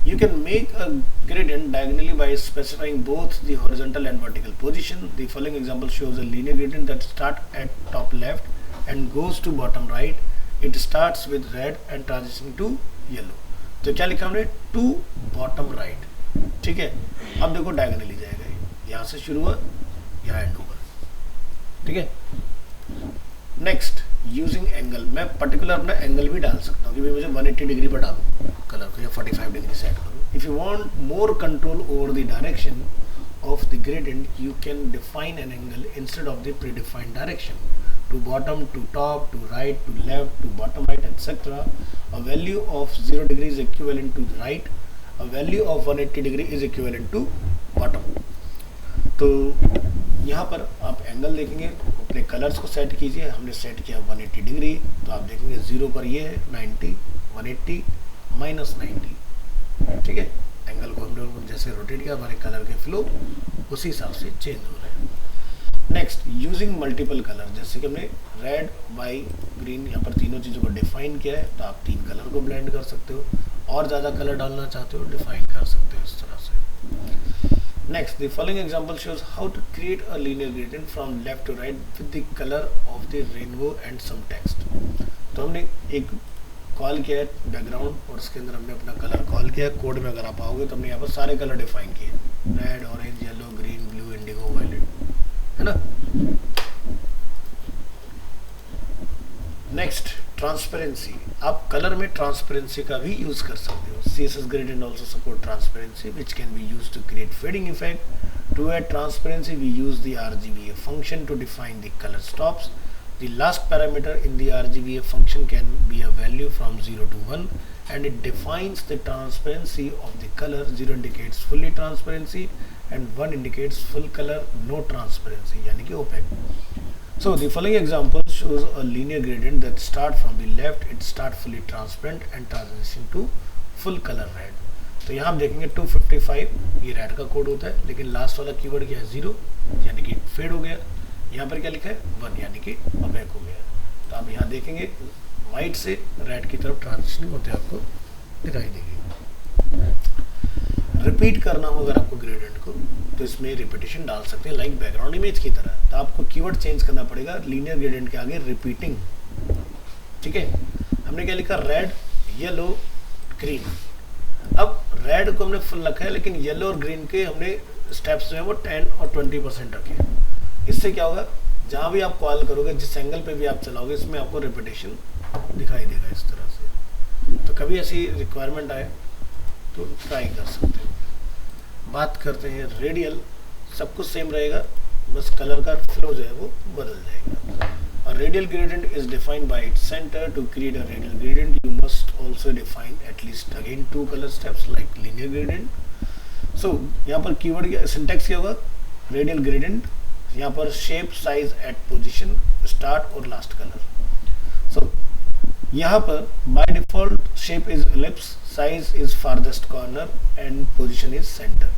You can make a gradient diagonally by specifying both the horizontal and vertical position. The following example shows a linear gradient that start at top left and goes to bottom right. It starts with red and transitioning to yellow. तो क्या लिखा हमने? To bottom right. ठीक है. अब देखो diagonally जाएगा. यहां से शुरू हुआ, यहाँ एंड होगा. ठीक है. Next, using angle. मैं पर्टिकुलर अपना एंगल भी डाल सकता हूँ कि भाई मुझे 180 डिग्री पर डालूं कलर को, या 45 डिग्री सेट करूँ. If you want more control over the direction of the gradient, you can define an angle instead of the predefined direction. To bottom, to top, to right, to left, to bottom right, etc. A value of 0 degree is equivalent to right. A value of 180 degree is equivalent to bottom. तो यहाँ पर आप angle देखेंगे, अपने colours को set कीजिए. हमने set किया 180 डिग्री, तो आप देखेंगे 0 पर ये है 90, 180, -90. ठीक है. एंगल को हमने जैसे रोटेट किया, हमारे कलर के फ्लो उसी हिसाब से चेंज हो रहे हैं. Next, using multiple colour. जैसे कि हमने रेड, वाइट, ग्रीन, यहाँ पर तीनों चीज़ों को डिफाइन किया है, तो आप 3 कलर को ब्लेंड कर सकते हो. और ज़्यादा कलर डालना चाहते हो, डिफाइन कर सकते हो इस तरह से. Next, the following example shows how to create a linear gradient from left to right with the colour of the rainbow and some text. तो हमने एक कॉल किया है बैकग्राउंड, और उसके अंदर हमने अपना कलर कॉल किया है. कोड में अगर आप आओगे तो हमने यहाँ पर सारे कलर डिफाइन किए, red, orange, yellow, green, blue, indigo, violet, है ना. Next, transparency. आप कलर में ट्रांसपेरेंसी का भी यूज कर सकते हो. CSS gradient also support transparency, which can be used to create fading effect. To add transparency, we use the RGBA function to define the color stops. The last parameter in the RGBA function can be a value from 0 to 1, and it defines the transparency of the color. 0 indicates fully transparency and 1 indicates full color, no transparency, यानी कि opaque. So the following example shows a linear gradient that start from the left. It start fully transparent and transition to full color red. तो यहाँ आप देखेंगे 255 ये red का code होता है, लेकिन लास्ट वाला कीवर्ड क्या है? 0, यानी कि फेड हो गया. यहाँ पर क्या लिखा है? 1, यानी कि अबैक हो गया. तो आप यहाँ देखेंगे वाइट से रेड की तरफ ट्रांजिशनिंग होते आपको दिखाई देगी. रिपीट करना हो अगर आपको ग्रेडियंट को, तो इसमें रिपीटेशन डाल सकते हैं, लाइक बैकग्राउंड इमेज की तरह. तो आपको कीवर्ड चेंज करना पड़ेगा लीनियर ग्रेडियंट के आगे, रिपीटिंग. ठीक है. हमने क्या लिखा? Red, yellow, green. अब रेड को हमने फुल रखा है, लेकिन येलो और ग्रीन के हमने स्टेप्स जो है वो 10 और 20% रखे. इससे क्या होगा? जहाँ भी आप कॉल करोगे, जिस एंगल पे भी आप चलाओगे, इसमें आपको रिपीटेशन दिखाई देगा इस तरह से. तो कभी ऐसी रिक्वायरमेंट आए तो ट्राई कर सकते हो. बात करते हैं रेडियल. सब कुछ सेम रहेगा, बस कलर का फ्लो जो है वो बदल जाएगा. A radial gradient is defined by its center. To create a radial gradient, you must also define at least again 2 color steps like linear gradient. So यहाँ पर कीवर्ड सिंटैक्स क्या होगा? Radial gradient. यहाँ पर shape, size, at position, start और last colour. So यहाँ पर by default shape is ellipse, size is farthest corner and position is centre.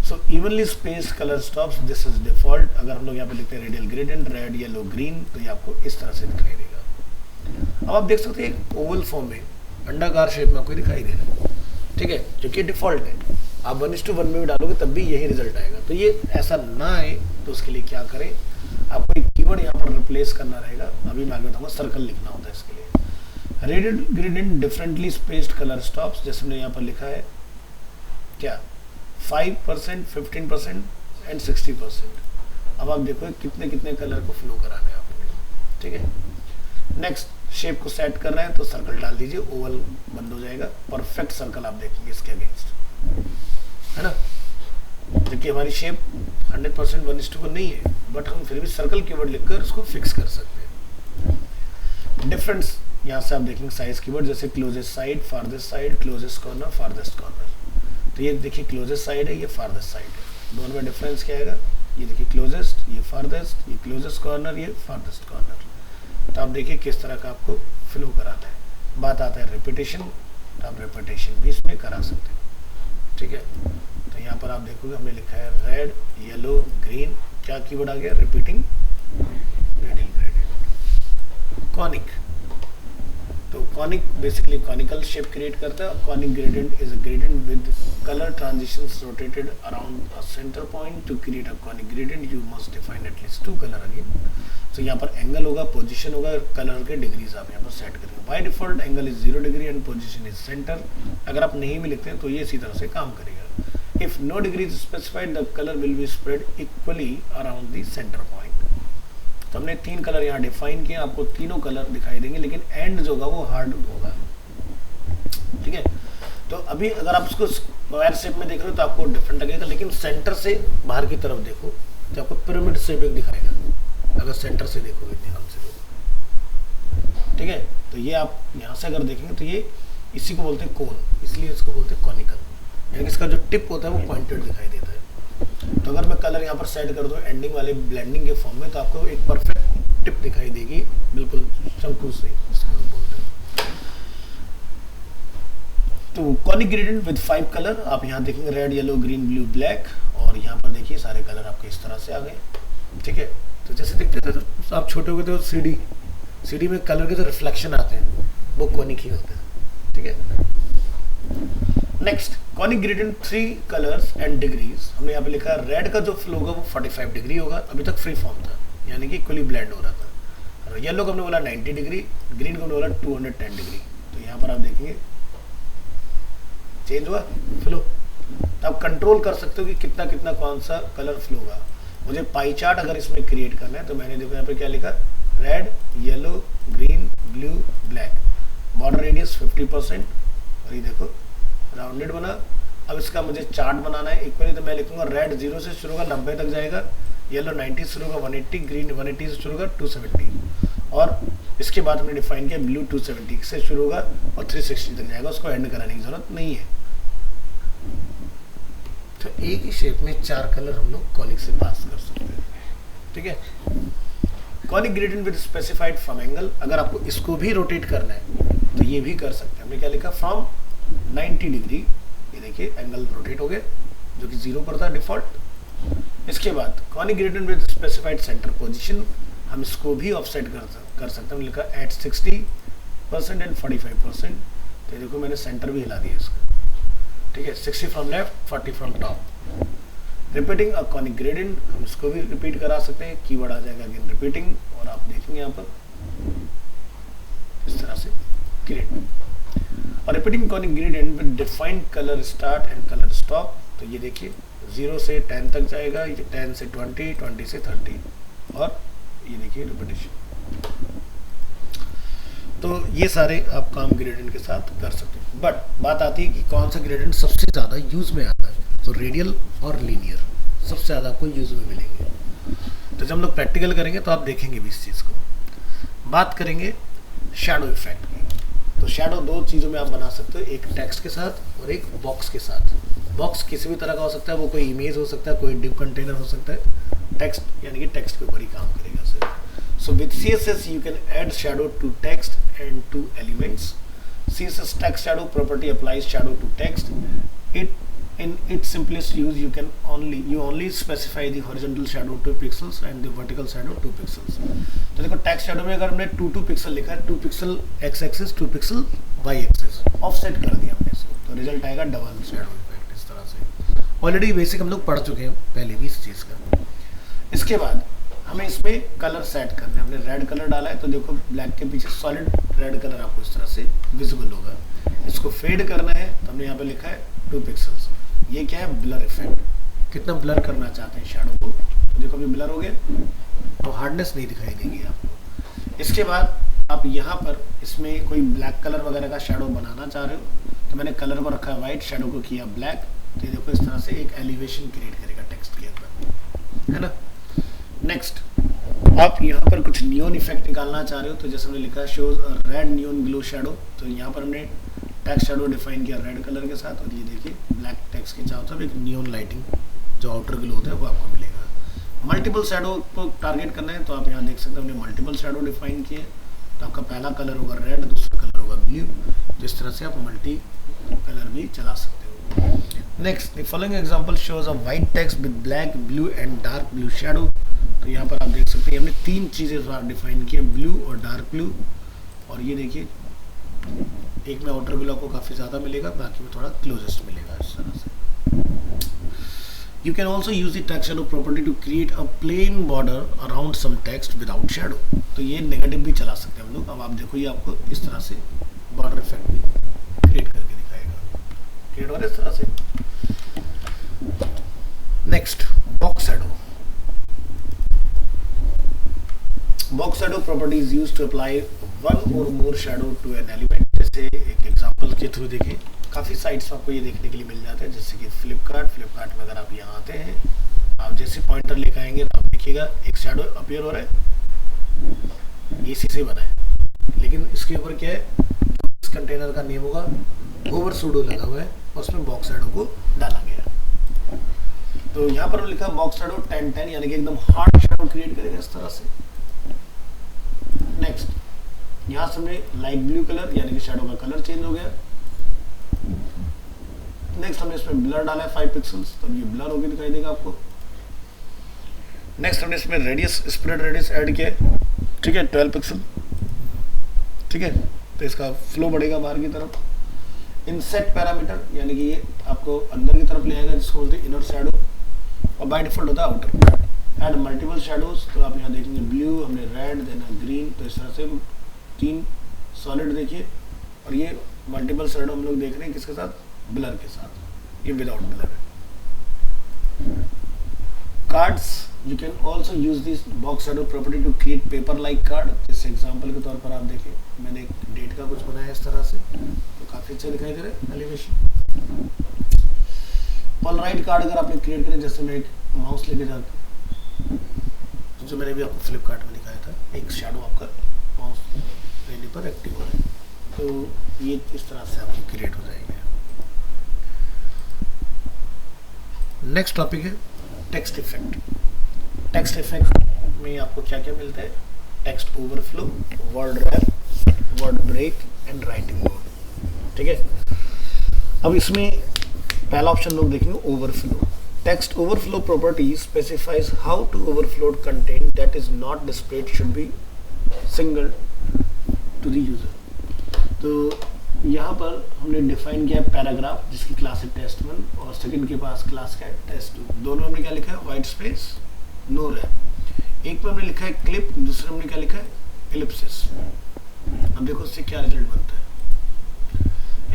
So evenly spaced colour stops, this is default. अगर हम लोग यहाँ पे लिखते हैं radial gradient red yellow green, तो ये आपको इस तरह से दिखाई देगा. अब आप देख सकते हैं एक ओवल फॉर्म में अंडाकार शेप में आपको दिखाई दे रहा है, ठीक है, जो कि डिफॉल्ट है. आप 1:1 में भी डालोगे तब भी यही रिजल्ट आएगा. तो ये ऐसा ना आए तो उसके लिए क्या करें, आपको एक कीवर्ड यहाँ पर रिप्लेस करना रहेगा. अभी मैं आगे बताऊंगा, सर्कल लिखना होता है इसके लिए. Radial gradient differently spaced colour stops, जैसे हमने यहाँ पर लिखा है क्या 5%, 15% एंड 60%. अब आप देखो कितने कितने कलर को फ्लो कराना है आपने, ठीक है. नेक्स्ट, शेप को सेट कर रहे हैं तो सर्कल डाल दीजिए, ओवल बंद हो जाएगा. परफेक्ट सर्कल आप देखेंगे इसके अगेंस्ट, है ना. देखिए हमारी शेप 100% 1:1 नहीं है, बट हम फिर भी सर्कल कीवर्ड लिखकर उसको फिक्स कर सकते हैं. डिफरेंस यहाँ से आप देखेंगे साइज कीवर्ड, जैसे closest side, farthest side, closest corner, farthest corner. तो ये देखिए क्लोजेस्ट साइड है, ये फारदेस्ट साइड है. दोनों में डिफरेंस क्या आएगा, ये देखिए क्लोजेस्ट, ये फारदेस्ट, ये क्लोजेस्ट कॉर्नर, ये फारदेस्ट कॉर्नर. तो आप देखिए किस तरह का आपको फ्लो कराना है. बात आता है रिपीटेशन, तो आप रिपीटेशन भी इसमें करा सकते हैं, ठीक है. तो यहाँ पर आप देखोगे हमने लिखा है रेड येलो ग्रीन, क्या कीवर्ड आ गया, रिपीटिंग रेडियल ग्रेडियंट. कॉनिक, तो conic basically conical shape create करता है. Conic gradient is a gradient with colour transitions rotated around a centre point. To create a conic gradient you must define at least 2 colour again. तो यहाँ पर angle होगा, position होगा, colour के degrees आप यहाँ पर सेट करेंगे. By default angle is 0 degree and position is centre. अगर आप नहीं भी लिखते हैं तो ये इसी तरह से काम करेगा. If no degree is specified the colour will be spread equally around the centre point. तो हमने 3 कलर यहाँ डिफाइन किए, आपको तीनों कलर दिखाई देंगे, लेकिन एंड जो होगा वो हार्ड होगा, ठीक है. तो अभी अगर आप उसको स्क्वायर शेप में देख रहे हो तो आपको डिफरेंट लगेगा, लेकिन सेंटर से बाहर की तरफ देखो तो आपको पिरामिड शेप एक दिखाएगा. अगर सेंटर से देखोगे ध्यान से देखो, ठीक है. तो ये आप यहाँ से अगर देखेंगे तो ये इसी को बोलते हैं कोन, इसलिए इसको बोलते हैं कॉनिकल. यानी इसका जो टिप होता है वो पॉइंटेड दिखाई देता है. तो अगर मैं कलर यहाँ पर सेट कर दूँ एंडिंग वाले ब्लेंडिंग के फॉर्म में, तो आपको एक परफेक्ट टिप दिखाई देगी, बिल्कुल शंकु से इसको बोलते हैं. तो कॉनिक ग्रेडियंट विद 5 कलर आप यहाँ देखेंगे, red yellow green blue black. और यहाँ पर देखिए सारे कलर आपके इस तरह से आ गए, ठीक है. तो जैसे देखते थे तो आप छोटे हो गए तो सीडी में कलर के जो रिफ्लेक्शन आते हैं वो कॉनिक ही होते हैं, ठीक है. Next, conic gradient 3 colours and degrees. हमने यहाँ पे लिखा है रेड का जो फ्लो होगा वो 45 डिग्री होगा, अभी तक फ्री फॉर्म था, यानी कि इक्वली ब्लेंड हो रहा था. येलो को हमने बोला 90 डिग्री, ग्रीन को हमने बोला 210 डिग्री. तो यहाँ पर आप देखेंगे चेंज हुआ फ्लो. तो आप कंट्रोल कर सकते हो कि कितना कितना कौन सा कलर फ्लो होगा. मुझे पाई चार्ट अगर इसमें क्रिएट करना है तो मैंने देखो यहाँ पे क्या लिखा, red yellow green blue black. Border radius 50%, और ये देखो राउंडेड बना. अब इसका मुझे चार्ट बनाना है इक्वली, तो मैं लिखूंगा रेड 0 से शुरू होगा 90 तक जाएगा, येलो 90 से शुरू होगा 180, ग्रीन 180 से शुरू होगा 270, और इसके बाद हमने डिफाइन किया ब्लू 270 से शुरू होगा और 360 तक जाएगा. उसको एंड कराने की जरूरत नहीं है. तो एक ही शेप में 4 कलर हम लोग कॉनिक से पास कर सकते हैं, ठीक है. Conic gradient with specified from angle, अगर आपको इसको भी रोटेट करना है तो ये भी कर सकते हैं. हमने क्या लिखा, फ्रॉम 90 डिग्री. ये देखिए एंगल रोटेट हो गया, जो कि 0 पर था डिफॉल्ट. इसके बाद conic gradient with specified centre position, हम इसको भी ऑफसेट कर सकते हैं. लिखा एट 60% एंड 45%. तो देखो मैंने सेंटर भी हिला दिया इसका, ठीक है. 60 from left, 40 from top. Repeating a conic gradient, हम इसको भी रिपीट करा सकते हैं. कीवर्ड आ जाएगा अगेन रिपीटिंग, और आप देखेंगे यहाँ पर इस तरह से क्रिएट. और repeating conic gradient with defined colour start and colour stop. तो ये देखिए 0 से 10 तक जाएगा, ये 10 से 20, 20 से 30, और ये देखिए रिपीटेशन. तो ये सारे आप काम ग्रेडियंट के साथ कर सकते हैं. बट बात आती है कि कौन सा ग्रेडियंट सबसे ज़्यादा यूज में आता है. तो रेडियल और लीनियर सबसे ज़्यादा आपको यूज में मिलेंगे. तो जब हम लोग प्रैक्टिकल करेंगे तो आप देखेंगे भी इस चीज़ को. बात करेंगे शैडो इफेक्ट की. तो शैडो 2 चीज़ों में आप बना सकते हो, एक टेक्स्ट के साथ और एक बॉक्स के साथ. बॉक्स किसी भी तरह का हो सकता है, वो कोई इमेज हो सकता है, कोई डिप कंटेनर हो सकता है. टेक्स्ट यानी कि टेक्स्ट के ऊपर ही काम करेगा सिर्फ. So with CSS you can add shadow to text and to elements. CSS text shadow property applies shadow to text. It in its simplest use you only specify the horizontal shadow 2 pixels and the vertical shadow 2 pixels. तो देखो text shadow में अगर हमने 2 pixel लिखा है, 2 pixel x axis 2 pixel y axis offset कर दिया हमने इसको, तो रिजल्ट आएगा डबल शैडो इफेक्ट इस तरह से। ऑलरेडी बेसिक हम लोग पढ़ चुके हैं पहले भी इस चीज़ का। इसके बाद हमें इसमें कलर सेट करना है। हमने रेड कलर डाला है तो देखो ब्लैक के पीछे सॉलिड रेड कलर आपको इस तरह से विजिबल होगा। इसको फेड करना है तो हमने यहाँ पे लिखा है 2 पिक्सल्स। ये क्या है, ब्लर इफेक्ट, कितना ब्लर करना चाहते हैं शैडो को, तो देखो अभी ब्लर हो गया तो हार्डनेस नहीं दिखाई देगी आपको। इसके बाद आप यहाँ पर इसमें कोई ब्लैक कलर वगैरह का शैडो बनाना चाह रहे हो तो मैंने कलर को रखा है वाइट, शैडो को किया ब्लैक, तो ये देखो इस तरह से एक एलिवेशन क्रिएट करेगा टेक्स्ट के अंदर, है ना। नेक्स्ट आप यहाँ पर कुछ नियॉन इफेक्ट निकालना चाह रहे हो तो जैसे हमने लिखा है shows red neon glow shadow, तो यहाँ पर हमने टेक्स्ट शैडो डिफाइन किया रेड कलर के साथ, और ये देखिए ब्लैक टेक्स्ट के चारों तरफ एक नियॉन लाइटिंग जो आउटर ग्लो होता है वो आपको मिलेगा। मल्टीपल शैडो को टारगेट करना है तो आप यहाँ देख सकते हो हमने मल्टीपल शैडो डिफाइन किए, तो आपका पहला कलर होगा रेड, दूसरा कलर होगा ब्लू, जिस तरह से आप मल्टी कलर भी चला सकते हो। Next the following example shows a white text with black blue and dark blue shadow, तो यहाँ पर आप देख सकते हैं हमने 3 चीज़ें इस बार डिफाइन की, ब्लू और डार्क ब्लू, और ये देखिए एक में आउटर ग्लो को काफ़ी ज़्यादा मिलेगा, बाकी में थोड़ा क्लोजेस्ट मिलेगा इस तरह से। You can also use the text shadow property to create a plain border around some text without shadow, तो ये नेगेटिव भी चला सकते हैं हम लोग। अब आप देखो ये आपको इस तरह से बॉर्डर इफेक्ट भी क्रिएट करके दिखाएगा, क्रिएट हो रहा है इस तरह से। Next box shadow. Box shadow property is used to apply one or more shadow to an element. जैसे एक एग्जांपल के थ्रू देखें, काफ़ी साइट्स आपको ये देखने के लिए मिल जाता है, जैसे कि फ्लिपकार्ट में अगर आप यहाँ आते हैं, आप जैसे पॉइंटर लेकर आएंगे तो आप देखिएगा एक शैडो अपीयर हो रहा है, इसी से बना है, लेकिन इसके ऊपर क्या है, इस कंटेनर का नेम होगा ओवर सूडो लगा हुआ है और उसमें बॉक्स शैडो को डाला गया। तो यहाँ पर लिखा बॉक्स शैडो 10-10, यानी कि एकदम हार्ड शैडो क्रिएट करेगा इस तरह से। नेक्स्ट यहाँ से हमने लाइट ब्लू कलर यानी कि शैडो का कलर चेंज हो गया। नेक्स्ट हमने इसमें ब्लर डाला है 5 पिक्सल्स, तो ये ब्लर होकर दिखाई देगा आपको। नेक्स्ट हमने इसमें रेडियस स्प्रेड रेडियस ऐड किया, ठीक है 12 पिक्सल, ठीक है, तो इसका फ्लो बढ़ेगा बाहर की तरफ। इनसेट पैरामीटर यानी कि ये आपको अंदर की तरफ ले आएगा, जिसको बोलते हैं इनर शैडो, और बाय डिफॉल्ट होता है आउटर। ऐड मल्टीपल शैडोज, तो आप यहाँ देखेंगे ब्लू, हमने रेड, देना ग्रीन, तो इस तरह से 3 सॉलिड देखिए, और ये मल्टीपल शैडो हम लोग देख रहे हैं किसके साथ, ब्लर के साथ, ये विदाउट ब्लर है। Cards, you can also use this box shadow property to create paper like card. जैसे एग्जांपल के तौर पर आप देखें, मैंने एक डेट का कुछ बनाया इस तरह से, तो काफी अच्छा दिखाई दे रहा है एलिवेशन। पोलराइड कार्ड अगर आपने क्रिएट करें, जैसे मैं एक माउस लेके जाता, जो मैंने भी आपको फ्लिपकार्ट में दिखाया था, एक शैडो आपका माउस लेने पर एक्टिव हो रहा है, तो ये इस तरह से आपकी क्रिएट हो जाएगी। नेक्स्ट टॉपिक है टेक्स्ट इफेक्ट। टेक्स्ट इफेक्ट में आपको क्या क्या मिलता है, text overflow, word wrap, word break and writing mode, ठीक है। अब इसमें पहला ऑप्शन लोग देखेंगे overflow. Text overflow property specifies how to overflow content that is not displayed should be signal to the user. तो यहाँ पर हमने डिफाइन किया पैराग्राफ, जिसकी क्लास है टेस्ट1, और सेकंड के पास क्लास का है टेस्ट2। दोनों हमने क्या लिखा है, वाइट स्पेस नो रैप। एक पर हमने लिखा है क्लिप, दूसरे हमने क्या लिखा है, एलिप्सिस। अब देखो इससे क्या रिजल्ट बनता है,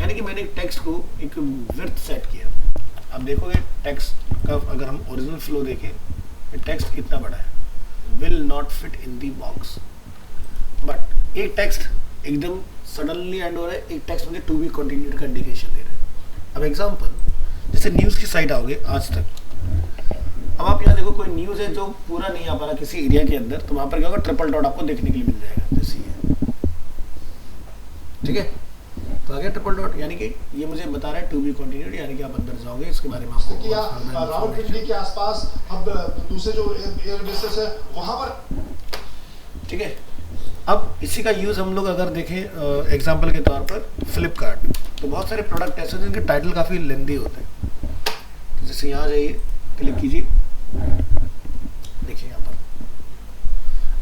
यानी कि मैंने टेक्स्ट को एक विड्थ सेट किया। अब देखोगे टेक्स्ट का अगर हम ओरिजिनल फ्लो देखें, टेक्स्ट कितना बड़ा है, will not fit in the box, but एक टेक्स्ट एकदम सडनली एंड हो रहा है, एक टेक्स्ट मुझे टू बी कंटिन्यूड का इंडिकेशन दे रहा है। अब एग्जांपल, जैसे न्यूज़ की साइट आओगे आज तक, अब आप यहाँ देखो कोई न्यूज़ है जो पूरा नहीं आ पा रहा किसी एरिया के अंदर, तो वहाँ पर क्या होगा, ट्रिपल डॉट आपको देखने के लिए मिल जाएगा, जैसे ये, ठीक है। तो आ गया ट्रिपल डॉट, यानी कि ये मुझे बता रहा है टू बी कंटिन्यूड, यानी कि आप अंदर जाओगे इसके बारे में आपको राउंड ट्रिप के आसपास अब दूसरे जो एयर बेसेस है वहाँ पर ठीक है। अब इसी का यूज़ हम लोग अगर देखें एग्जांपल के तौर पर फ्लिपकार्ट, तो बहुत सारे प्रोडक्ट ऐसे हैं जिनके टाइटल काफ़ी लेंदी होते हैं। तो जैसे यहाँ जाइए, क्लिक कीजिए, देखिए यहाँ पर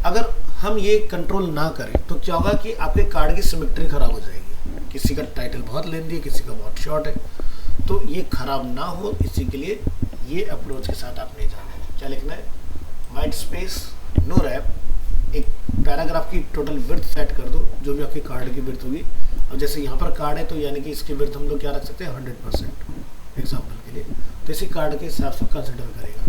अगर हम ये कंट्रोल ना करें तो क्या होगा कि आपके कार्ड की सिमेट्री खराब हो जाएगी। किसी का टाइटल बहुत लेंदी है, किसी का बहुत शॉर्ट है, तो ये खराब ना हो इसी के लिए ये अप्रोच के साथ आपने जाना है। क्या लिखना है, वाइट स्पेस नो रैप, एक पैराग्राफ की टोटल विड्थ सेट कर दो जो भी आपके कार्ड की विड्थ होगी। अब जैसे यहाँ पर कार्ड है तो यानी कि इसकी विड्थ हम लोग क्या रख सकते हैं 100% एग्जाम्पल के लिए, तो इसी कार्ड के हिसाब से कंसिडर करेगा।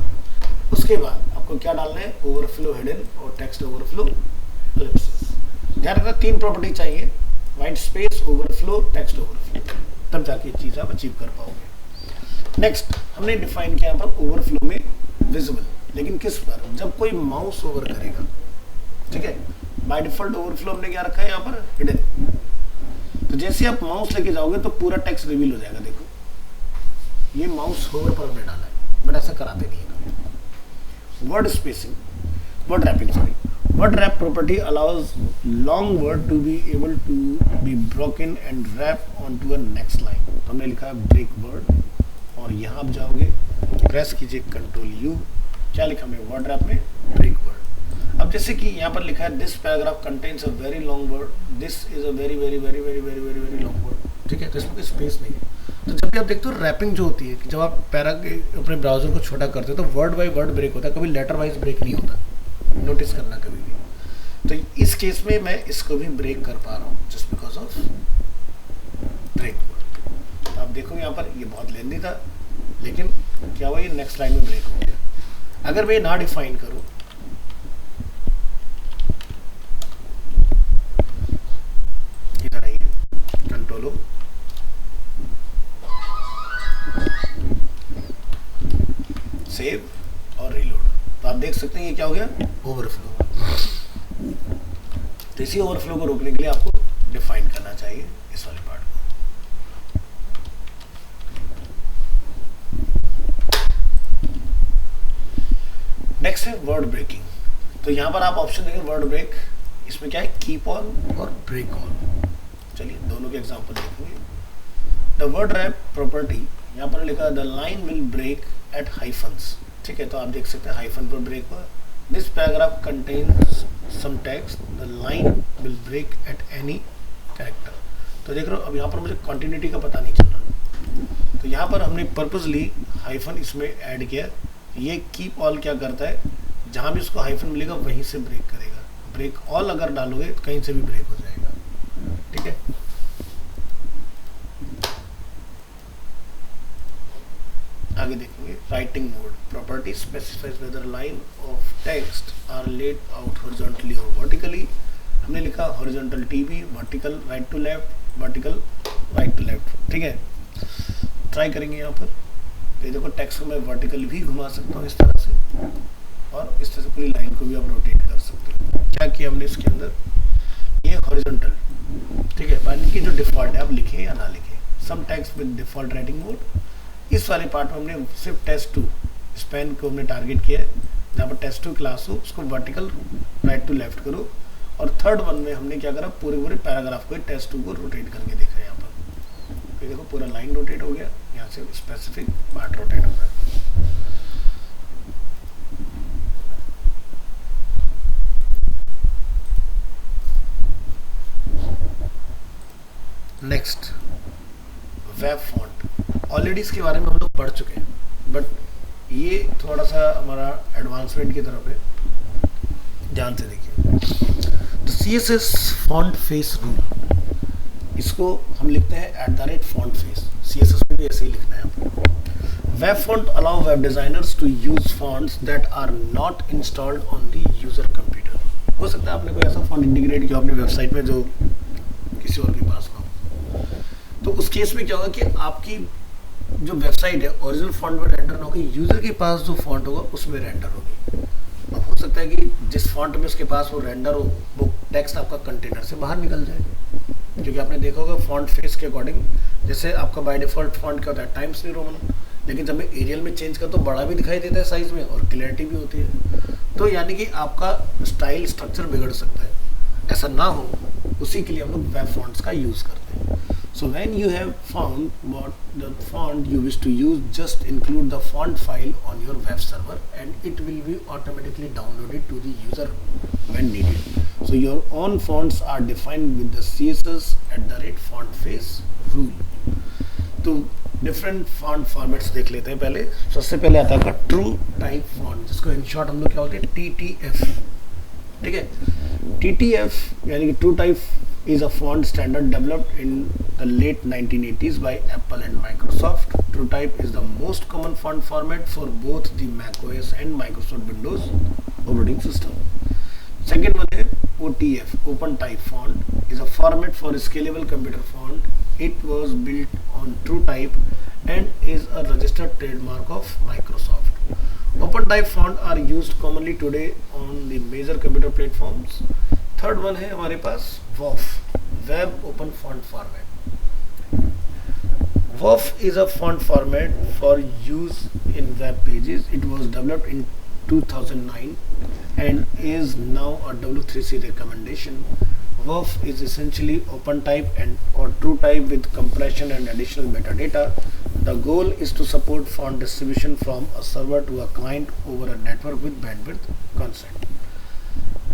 उसके बाद आपको क्या डालना है, ओवरफ्लो हिडन और टेक्स्ट ओवरफ्लो एलिप्सिस। ध्यान रखना 3 प्रॉपर्टी चाहिए, white space, overflow, text overflow, तब जाके ये चीज़ आप अचीव कर पाओगे। नेक्स्ट हमने डिफाइन किया यहाँ पर ओवरफ्लो में विजिबल, लेकिन किस पर, जब कोई माउस ओवर करेगा। ठीक है, बाय डिफॉल्ट ओवरफ्लो हमने क्या रखा है यहाँ पर हिडन, तो जैसे आप माउस लेके जाओगे तो पूरा टेक्स्ट रिवील हो जाएगा। देखो ये माउस होवर पर हमने डाला है, बट ऐसा कराते नहीं है। Word spacing, word wrapping, sorry, word wrap property allows long word to be able to be broken and wrap on to a next line. तो हमने लिखा है ब्रेक वर्ड, और यहाँ आप जाओगे प्रेस कीजिए कंट्रोल यू, क्या लिखा हमने वर्ड रैप में, ब्रेक वर्ड। अब जैसे कि यहाँ पर लिखा है this paragraph contains a very long word, this is a very very very very very very very long word. ठीक है, तो इसमें कोई स्पेस नहीं है। तो जब भी आप देखते हो रैपिंग जो होती है कि जब आप अपने ब्राउजर को छोटा करते हो तो वर्ड बाय वर्ड ब्रेक होता है, कभी लेटर वाइज ब्रेक नहीं होता, नोटिस करना कभी भी। तो इस केस में मैं इसको भी ब्रेक कर पा रहा हूँ just because of break word. तो आप देखो यहाँ पर ये बहुत लेंदी था, लेकिन क्या हुआ, ये नेक्स्ट लाइन में ब्रेक हो गया। अगर मैं ना डिफाइन करूँ, इधर आइए, कंट्रोल सेव और रीलोड, तो आप देख सकते हैं ये क्या हो गया, ओवरफ्लो। तो इसी ओवरफ्लो को रोकने के लिए आपको डिफाइन करना चाहिए इस वाले पार्ट को। नेक्स्ट है वर्ड ब्रेकिंग। तो यहाँ पर आप ऑप्शन देखें वर्ड ब्रेक, इसमें क्या है, कीप ऑन और ब्रेक ऑन। चलिए दोनों के एग्जांपल देखेंगे। द वर्ड रैप प्रॉपर्टी, यहाँ पर लिखा the line will break at hyphens. ठीक है, तो आप देख सकते हैं हाइफन पर ब्रेक हुआ। This paragraph contains some text, the line will break at any character. तो देख रहे हो, अब यहाँ पर मुझे कंटिन्यूटी का पता नहीं चल रहा, तो यहाँ पर हमने पर्पसली हाइफन इसमें ऐड किया। ये कीप ऑल क्या करता है, जहाँ भी उसको हाइफन मिलेगा वहीं से ब्रेक करेगा। ब्रेक ऑल अगर डालोगे तो कहीं से भी ब्रेक हो जाएगा। ठीक है, आगे देखेंगे writing mode property specifies whether line of text are laid out horizontally और वर्टिकली। हमने लिखा horizontal TB, vertical right to left, vertical right to left. ठीक है, ट्राई करेंगे यहाँ पर। ये देखो टेक्स्ट को मैं वर्टिकल भी घुमा सकता हूँ इस तरह से, और इस तरह से पूरी लाइन को भी आप रोटेट कर सकते हो। क्या किया हमने इसके अंदर, ये हॉरिजॉन्टल, ठीक है, पानी की जो डिफॉल्ट है आप लिखें या ना लिखें, some text with default writing mode. इस वाले पार्ट में हमने सिर्फ टेस्ट 2 स्पेन को हमने टारगेट किया है, जहाँ पर टेस्ट 2 क्लास हो उसको वर्टिकल राइट टू लेफ्ट करो। और थर्ड वन में हमने क्या करा, पूरे पैराग्राफ को टेस्ट 2 को रोटेट करके देखा है यहाँ पर। तो देखो पूरा लाइन रोटेट हो गया, यहाँ से स्पेसिफिक पार्ट रोटेट हो रहा है। नेक्स्ट वेब फॉन्ट, ऑलरेडी इसके बारे में हम लोग पढ़ चुके हैं, बट ये थोड़ा सा हमारा एडवांसमेंट की तरफ है, ध्यान से देखिए। तो CSS फॉन्ट फेस रूल, इसको हम लिखते हैं @फॉन्ट फेस। CSS में भी ऐसे ही लिखना है आपको। Web font allow web designers to use fonts that are not installed on the user computer. हो सकता है आपने कोई ऐसा फॉन्ट इंटीग्रेट किया अपनी वेबसाइट में जो किसी और के पास ना हो, तो उस केस में क्या होगा कि आपकी जो वेबसाइट है ओरिजिनल फॉन्ट में रेंडर ना होगी, यूजर के पास जो फॉन्ट होगा उसमें रेंडर होगी। अब हो सकता है कि जिस फॉन्ट में उसके पास वो रेंडर हो वो टेक्स्ट आपका कंटेनर से बाहर निकल जाए, क्योंकि आपने देखा होगा फॉन्ट फेस के अकॉर्डिंग, जैसे आपका बाय डिफॉल्ट फॉन्ट क्या होता है, टाइम्स न्यू रोमन, लेकिन जब मैं एरियल में चेंज करता हूँ बड़ा भी दिखाई देता है साइज में और क्लैरिटी भी होती है। तो यानी कि आपका स्टाइल स्ट्रक्चर बिगड़ सकता है, ऐसा ना हो उसी के लिए हम लोग वेब फॉन्ट्स का यूज़ करते हैं। So when you have found what the font you wish to use, just include the font file on your web server and it will be automatically downloaded to the user when needed. So your own fonts are defined with the CSS@font face rule. तो different font formats देख लेते हैं पहले। सबसे पहले आता है true type font, जिसको इन शॉर्ट हम लोग क्या बोलते हैं, TTF। ठीक है, TTF यानी कि true type is a font standard developed in the late 1980s by Apple and Microsoft. TrueType is the most common font format for both the macOS and Microsoft Windows operating system. Second one है OTF, Open Type Font, is a format for scalable computer font. It was built on TrueType and is a registered trademark of Microsoft. Open Type font are used commonly today on the major computer platforms. Third one है हमारे पास WOF, Web Open Font Format. WOF is a font format for use in web pages. It was developed in 2009 and is now a W3C recommendation. WOF is essentially open type and or true type with compression and additional metadata. The goal is to support font distribution from a server to a client over a network with bandwidth consent.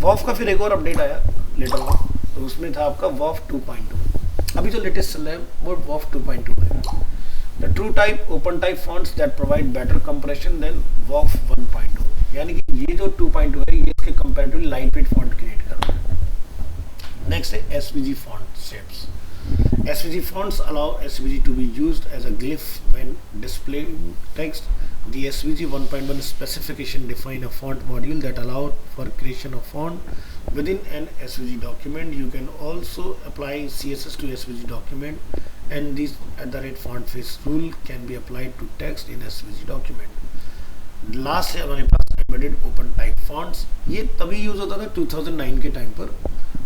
WOF का फिर एक और update आया later on, तो उसमें था आपका WOF 2.2। अभी जो लेटेस्ट चल रहा है वो WOF 2.2 है। The true type open type fonts that provide better compression than WOF 1.2, यानी कि ये जो 2.2 है ये इसके comparatively light weight font create कर रहा है। नेक्स्ट है SVG font shapes. SVG fonts allow SVG to be used as a glyph when displaying text. The SVG 1.1 specification define a font module that allow for creation of font within an SVG document. You can also apply CSS to SVG document, and this @font face rule can be applied to text in SVG document. Last है हमारे पास embedded open type fonts। ये तभी use होता था 2009 के time पर,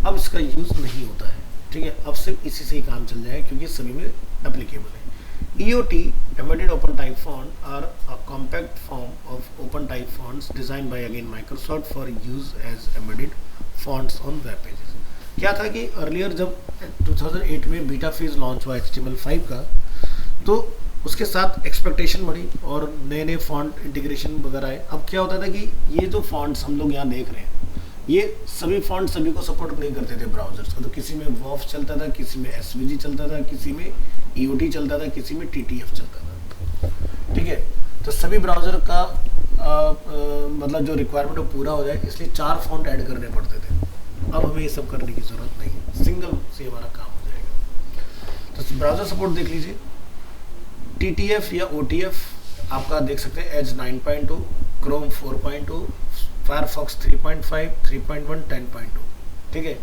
अब इसका यूज नहीं होता है। ठीक है, अब सिर्फ इसी से ही काम चल जाएगा क्योंकि सभी में एप्लीकेबल है। EOT, Embedded Open Type Font, are a compact form of open type fonts designed by again Microsoft for use as embedded fonts on web pages. क्या था कि अर्लियर जब 2008 में बीटा फेज लॉन्च हुआ HTML5 का, तो उसके साथ एक्सपेक्टेशन बढ़ी और नए नए फॉन्ट इंटीग्रेशन वगैरह आए। अब क्या होता था कि ये जो फॉन्ट्स हम लोग यहाँ देख रहे हैं ये सभी फॉन्ट सभी को सपोर्ट नहीं करते थे ब्राउजर्स को। तो किसी में WOF चलता था, किसी में SVG चलता था, किसी में EOT चलता था, किसी में TTF चलता था। ठीक है, तो सभी ब्राउजर का मतलब जो रिक्वायरमेंट वो पूरा हो जाए इसलिए 4 फॉन्ट ऐड करने पड़ते थे। अब हमें ये सब करने की ज़रूरत नहीं है, सिंगल से हमारा काम हो जाएगा। तो ब्राउजर सपोर्ट देख लीजिए, TTF या OTF आपका देख सकते हैं एज 9.2, क्रोम 4.2, फायरफॉक्स 3.5, 3.1, 10.2। ठीक है,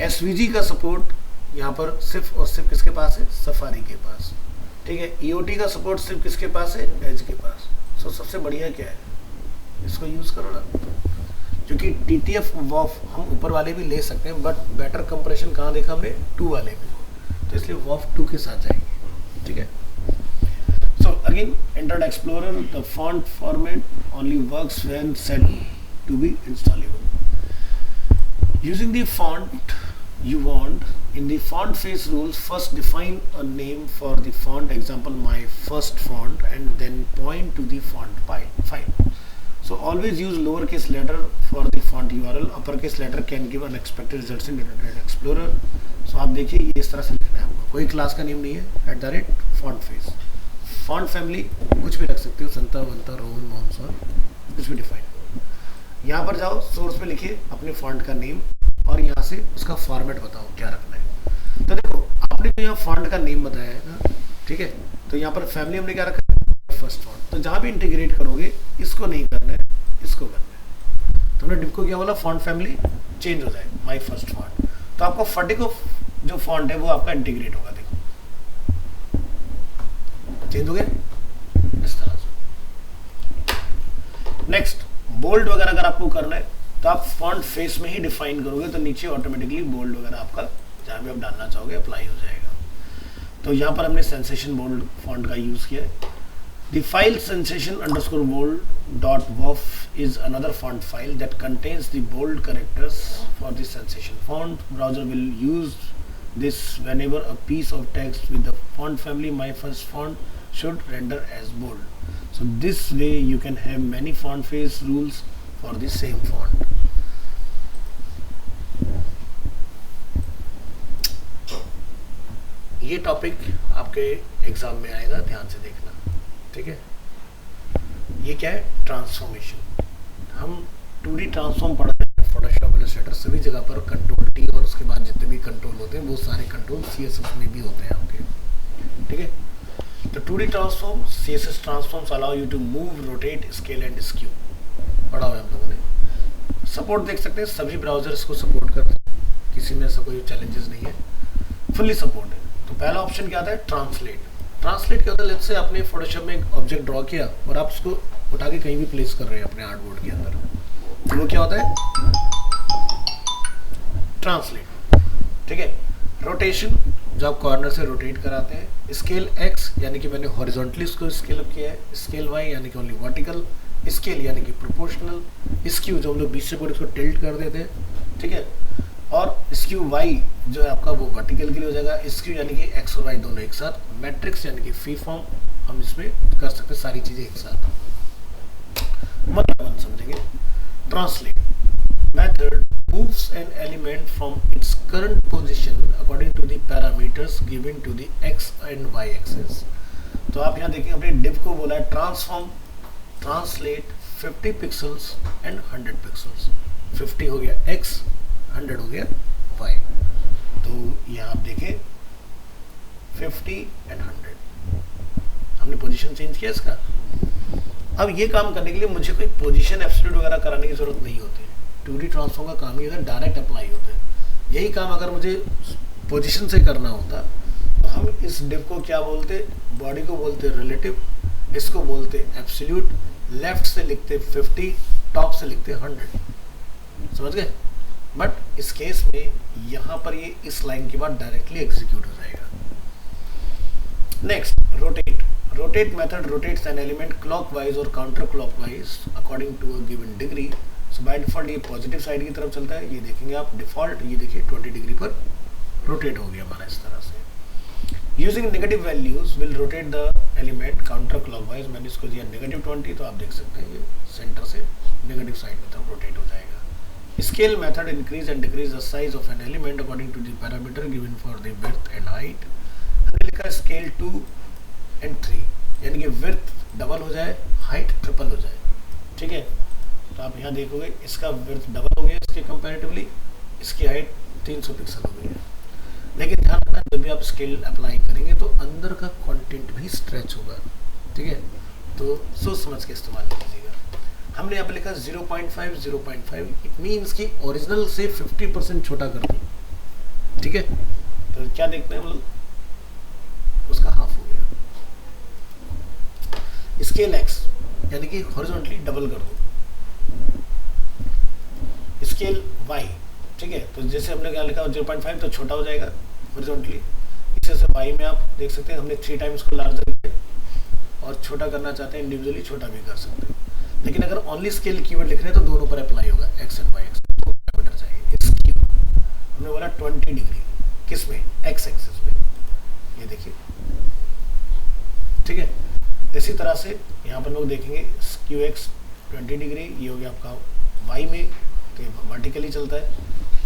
SVG का सपोर्ट यहाँ पर सिर्फ और सिर्फ किसके पास है, सफारी के पास। ठीक है, EOT का सपोर्ट सिर्फ किसके पास है, एज के पास। सो सबसे बढ़िया क्या है, इसको यूज़ करो ना, क्योंकि TTF WOF हम ऊपर वाले भी ले सकते हैं बट बेटर कंप्रेशन कहाँ देखा हमने, 2 वाले में, तो इसलिए WOF 2 के साथ जाएंगे। ठीक है, so again Internet Explorer, the font format only works when set to be installable. Using the font you want in the font face rules, first define a name for the font, example my first font, and then point to the font file. So always use lowercase letter for the font URL. Uppercase letter can give unexpected results in Internet Explorer. So आप देखिए ये इस तरह से लिखना है आपको, कोई क्लास का नेम नहीं है, @font face। फॉन्ट फैमिली कुछ भी रख सकते हो, संता वंता रोहन मोहन कुछ भी डिफाइन करो। यहाँ पर जाओ, सोर्स पे लिखिए अपने फॉन्ट का नेम और यहाँ से उसका फॉर्मेट बताओ क्या रखना है। तो देखो आपने जो यहाँ फॉन्ट का नेम बताया है ना, ठीक है, तो यहाँ पर फैमिली हमने क्या रखा है, फर्स्ट फॉन्ट। तो जहाँ भी इंटीग्रेट करोगे इसको नहीं करना है, इसको करना है। तो हमने डिस्को क्या बोला, फॉन्ट फैमिली चेंज हो जाए, माई फर्स्ट फॉन्ट। तो आपको फटिको जो फॉन्ट है वो आपका इंटीग्रेट होगा, देखो चेंज हो गया इस तरह से। नेक्स्ट बोल्ड वगैरह अगर आपको करना है तो आप फॉन्ट फेस में ही डिफाइन करोगे, तो नीचे ऑटोमेटिकली बोल्ड वगैरह आपका जहाँ भी आप डालना चाहोगे अप्लाई हो जाएगा। तो यहाँ पर हमने सेंसेशन बोल्ड फॉन्ट का यूज़ किया है। The file sensation_bold.waf is another font file that contains the bold characters for the sensation font. Browser will use this whenever a piece of text with the font family my first font should render as bold. So this way you can have many font face rules for the same font. ये topic आपके exam में आएगा, ध्यान से देखना, ठीक है। ये क्या है? ट्रांसफॉर्मेशन। हम 2D ट्रांसफॉर्म पढ़ रहे हैं फोटोशॉप, इलस्ट्रेटर, सभी जगह पर कंट्रोल T और उसके बाद जितने भी कंट्रोल होते हैं वो सारे कंट्रोल CSS में भी होते हैं आपके, ठीक है। तो 2D transform, CSS transforms allow you to move, rotate, scale and skew पढ़ा हुआ है हम लोगों ने। सपोर्ट देख सकते हैं, सभी ब्राउजर्स को सपोर्ट करते हैं, किसी में ऐसा कोई चैलेंजेस नहीं है, फुल्ली सपोर्ट है। तो पहला ऑप्शन क्या आता है? ट्रांसलेट। ट्रांसलेट क्या होता है? लेट्स से आपने फोटोशॉप में एक ऑब्जेक्ट ड्रॉ किया और आप उसको उठा के कहीं भी प्लेस कर रहे हैं अपने आर्टबोर्ड के अंदर, तो वो क्या होता है? ट्रांसलेट, ठीक है। रोटेशन, जो आप कॉर्नर से रोटेट कराते हैं। स्केल एक्स यानी कि मैंने हॉरिजॉन्टली उसको स्केल अप किया है। स्केल वाई यानी कि ओनली वर्टिकल। स्केल यानी कि प्रोपोर्शनल। स्क्यू जो हम लोग बीच से पूरे इसको टिल्ट कर देते हैं, ठीक है। और स्क्यू वाई जो है आपका वो वर्टिकल के लिए हो जाएगा। स्क्यू यानी कि एक्स और वाई दोनों एक साथ। मैट्रिक्स यानी कि फ्री फॉर्म, हम इसमें कर सकते हैं सारी चीजें एक साथ, मतलब समझेंगे। Translate method moves an element from its current position according to the parameters given to the x and y axis। तो आप यहाँ देखिए अपने div को बोला है transform, translate 50 pixels and 100 pixels. 50 हो गया x, 100 हो गया y। तो यहाँ आप देखें 50 एंड 100, हमने पोजीशन चेंज किया इसका। अब ये काम करने के लिए मुझे कोई पोजीशन एब्सोल्यूट वगैरह कराने की जरूरत नहीं होती। 2D ट्रांसफॉर्म का काम ही होता है, डायरेक्ट अप्लाई होता है। यही काम अगर मुझे पोजीशन से करना होता तो हम इस डिव को क्या बोलते? बॉडी को बोलते रिलेटिव, इसको बोलते एब्सोल्यूट, लेफ्ट से लिखते 50, टॉप से लिखते 100, समझ गए। बट इस केस में यहाँ पर ये इस लाइन के बाद डायरेक्टली एग्जीक्यूट हो जाएगा। Next, rotate. Rotate method rotates an element clockwise और counter clockwise according to a given degree. So by default ये पॉजिटिव साइड की तरफ चलता है। ये देखेंगे आप डिफॉल्ट, ये देखिए 20 डिग्री पर रोटेट हो गया हमारा इस तरह से। Using negative values will rotate the element counter clockwise. मैंने इसको दिया -20, तो आप देख सकते हैं ये सेंटर से नेगेटिव साइड की तरफ रोटेट हो जाएगा। Scale method increase and decrease the size of an element according to the parameter given for the width and height. हमने लिखा स्केल 2 एंड 3, यानी कि विड्थ डबल हो जाए, हाइट ट्रिपल हो जाए, ठीक है। तो आप यहाँ देखोगे इसका विड्थ डबल हो गया इसके कंपैरेटिवली, इसकी हाइट 300 पिक्सल हो गई है। लेकिन ध्यान रखना जब भी आप स्केल अप्लाई करेंगे तो अंदर का कंटेंट भी स्ट्रेच होगा, ठीक है। तो सोच समझ के इस्तेमाल कीजिएगा। हमने यहाँ पे लिखा 0.5, 0.5, इट मीन्स कि ओरिजिनल से 50% छोटा कर दूँ, ठीक है। तो क्या देखते हैं, मतलब उसका हाफ हो गया। स्केल एक्स यानी कि हॉरिजॉन्टली डबल कर दो। स्केल वाई, ठीक है। तो जैसे हमने क्या लिखा 0.5, तो छोटा हो जाएगा हॉरिजॉन्टली। इसे से वाई में आप देख सकते हैं हमने 3 टाइम्स को लार्जर किया, और छोटा करना चाहते हैं इंडिविजुअली छोटा भी कर सकते हैं। लेकिन अगर ओनली स्केल कीवर्ड लिख रहे हैं तो दोनों पर अप्लाई होगा, एक्स एंड वाई एक्स, दो पैरामीटर चाहिए। स्क्यू हमने बोला 20 डिग्री, किस में? एक्स एक्सिस में, ये देखिए, ठीक है। इसी तरह से यहाँ पर लोग देखेंगे स्क्यू एक्स 20 डिग्री, ये हो गया आपका वाई में, तो ये वर्टिकली चलता है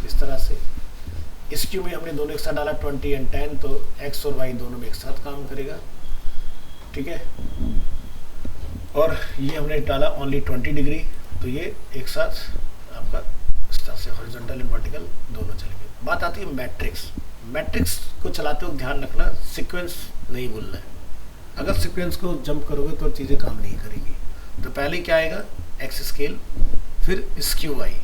इस तरह से। स्क्यू में हमने दोनों एक साथ डाला 20 एंड 10, तो एक्स और वाई दोनों में एक साथ काम करेगा, ठीक है। और ये हमने डाला ओनली 20 डिग्री, तो ये एक साथ आपका इस तरह से हॉरिजॉन्टल एंड वर्टिकल दोनों चलेंगे। बात आती है मैट्रिक्स। मैट्रिक्स को चलाते वक्त ध्यान रखना सीक्वेंस नहीं भूलना है। अगर सीक्वेंस को जंप करोगे तो चीज़ें काम नहीं करेंगी। तो पहले क्या आएगा? एक्स स्केल, फिर स्क्यू वाई,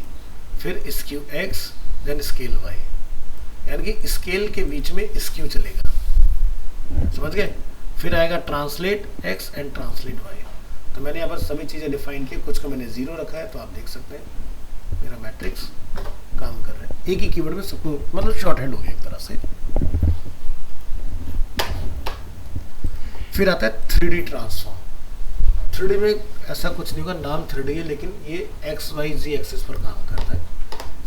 फिर skew X, then scale Y, यानी कि स्केल के बीच में स्क्यू चलेगा, समझ गए। फिर आएगा translate X and translate Y. तो मैंने यहाँ पर सभी चीज़ें डिफाइन की, कुछ का मैंने 0 रखा है, तो आप देख सकते हैं मेरा मैट्रिक्स काम कर रहा है। एक ही कीवर्ड में सबको मतलब शॉर्ट हैंड हो गया एक तरह से। फिर आता है 3D ट्रांसफॉर्म। 3D में ऐसा कुछ नहीं होगा, नाम 3D है लेकिन ये XYZ एक्सिस पर काम करता है।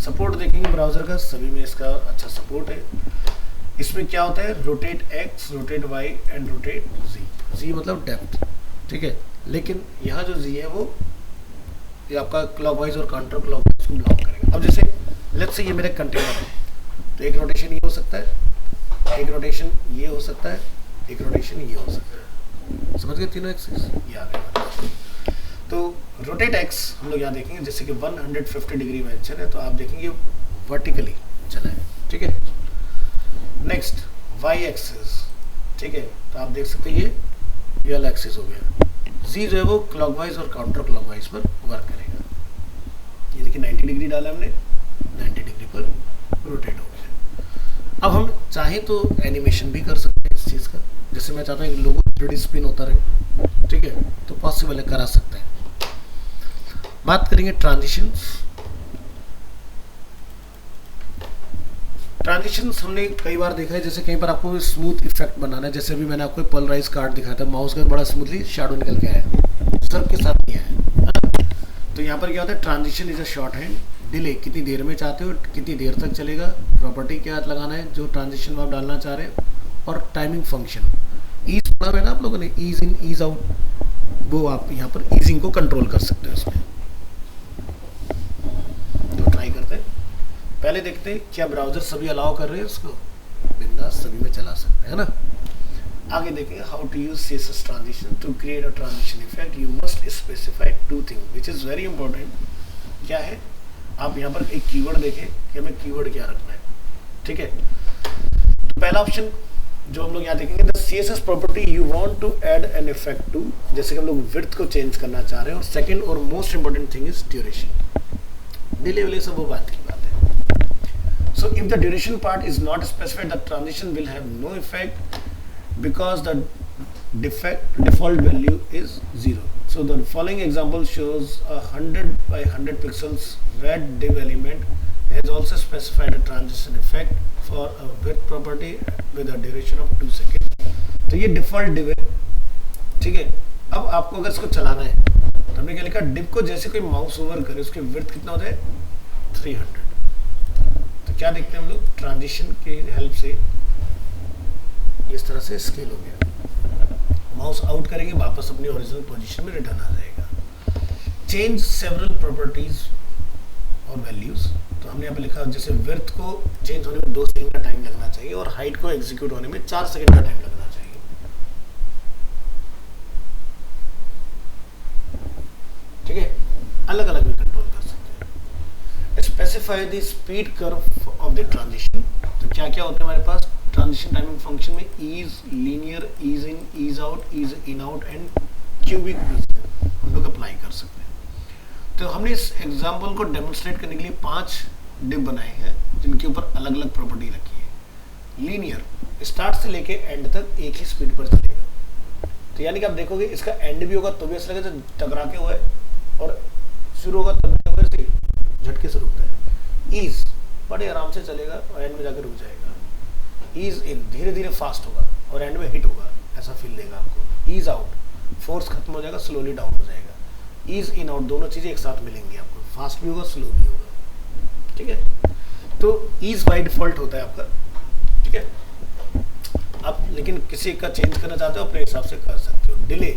सपोर्ट देखेंगे ब्राउज़र का, सभी में इसका अच्छा सपोर्ट है। इसमें क्या होता है, rotate X, rotate Y and rotate Z। Z मतलब डेप्थ, ठीक है। लेकिन यहाँ जो Z है वो ये आपका क्लॉकवाइज और काउंटर क्लॉकवाइज को ब्लॉक करेगा। अब जैसे लेट्स से ये मेरा कंटेनर है, तो एक रोटेशन ये हो सकता है, एक रोटेशन ये हो सकता है, एक रोटेशन ये हो सकता है। समझ गए तीनों एक्सिस, ये आ गए। तो रोटेट एक्स हम लोग यहाँ देखेंगे, जैसे कि 150 डिग्री मेंशन है तो आप देखेंगे वर्टिकली चला है, ठीक है। नेक्स्ट वाई एक्सिस, ठीक है, तो आप देख सकते हैं ये वाला एक्सिस हो गया। जी जो है वो क्लॉकवाइज और काउंटर क्लॉकवाइज पर वर्क करेगा। ये देखिए 90 डिग्री डाला हमने, 90 डिग्री पर रोटेट हो गया। अब हम चाहें तो एनिमेशन भी कर सकते हैं इस चीज़ का, जैसे मैं चाहता हूँ लोगो 3D स्पिन होता रहे, ठीक है, तो पॉसिबल है, करा सकते हैं। बात करेंगे ट्रांजिशंस। ट्रांजिशंस हमने कई बार देखा है, जैसे कहीं पर आपको स्मूथ इफेक्ट बनाना है, जैसे अभी मैंने आपको पोलराइज कार्ड दिखाया था, माउस का बड़ा स्मूथली शैडो निकल के आया, सर्फ के साथ नहीं आया। तो यहाँ पर क्या होता है, transition is a short hand. Delay कितनी देर में चाहते हो, कितनी देर तक चलेगा, प्रॉपर्टी क्या लगाना है जो ट्रांजिशन में आप डालना चाह रहे हैं, और टाइमिंग फंक्शन। ईज पढ़ा है ना आप लोगों ने, ईज इन ईज आउट, वो आप यहाँ पर ईजिंग को कंट्रोल कर सकते हैं इसमें। तो ट्राई करते हैं, पहले देखते हैं क्या ब्राउजर सभी अलाउ कर रहे हैं उसको, बिंदास सभी में चला सकते हैं ना। आगे देखेंगे how to use CSS transition to create a transition effect. You must specify 2 thing which is very important. क्या है, आप यहाँ पर एक कीवर्ड देखें कि हमें कीवर्ड क्या रखना है, ठीक है। तो पहला ऑप्शन जो हम लोग यहाँ देखेंगे, the CSS property you want to add an effect to, जैसे कि हम लोग विड्थ को चेंज करना चाह रहे हैं। और सेकंड और most important thing is duration. Delay विले सब वो बात की बात है। So if the duration part is not specified, the transition will have no effect because the default value is 0. So the following example shows a 100 by 100 pixels red div element has also specified a transition effect for a width property with a duration of 2 seconds. तो ये default div है, ठीक है। अब आपको अगर इसको चलाना है तो हमने क्या लिखा, div को जैसे कोई माउस ओवर करे उसके width कितना होता है 300। तो क्या देखते हैं हम लोग, ट्रांजिशन की हेल्प से इस तरह से स्केल हो गया। माउस आउट करेंगे वापस अपनी ओरिजिनल पोजीशन में रिटर्न आ जाएगा। चेंज सेवरल प्रॉपर्टीज और वैल्यूज, तो हमने यहाँ पे लिखा जैसे विड्थ को चेंज होने में 2 सेकंड का टाइम लगना चाहिए और हाइट को एग्जीक्यूट होने में 4 सेकंड का टाइम लगना चाहिए, ठीक है। अलग अलग भी कंट्रोल कर सकते हैं। Specify the speed curve of the transition. तो क्या क्या होता है हमारे पास ट्रांजिशन टाइमिंग फंक्शन में, ease, linear, ease in, ease out, ease in out and cubic हम लोग अप्लाई कर सकते हैं। तो हमने इस एग्जांपल को डेमोन्स्ट्रेट करने के लिए 5 डिव बनाए हैं जिनके ऊपर अलग अलग प्रॉपर्टी रखी है। लीनियर, स्टार्ट से लेके एंड तक एक ही स्पीड पर चलेगा। तो यानी कि आप देखोगे इसका एंड भी होगा तो भी ऐसा लगेगा तो टकरा के हुआ है, और शुरू होगा तब भी होगा ऐसे झटके से रुकता है। ईज बड़े आराम से चलेगा और एंड में जाकर रुक जाएगा। ईज इन धीरे धीरे फास्ट होगा और एंड में हिट होगा, ऐसा फील देगा आपको। ईज आउट फोर्स खत्म हो जाएगा, स्लोली डाउन हो जाएगा। ईज इन आउट दोनों चीजें एक साथ मिलेंगी आपको, फास्ट भी होगा स्लो भी होगा, ठीक है। तो ईज बाय डिफॉल्ट होता है आपका, ठीक है। आप लेकिन किसी का चेंज करना चाहते हो अपने हिसाब से कर सकते हो। डिले,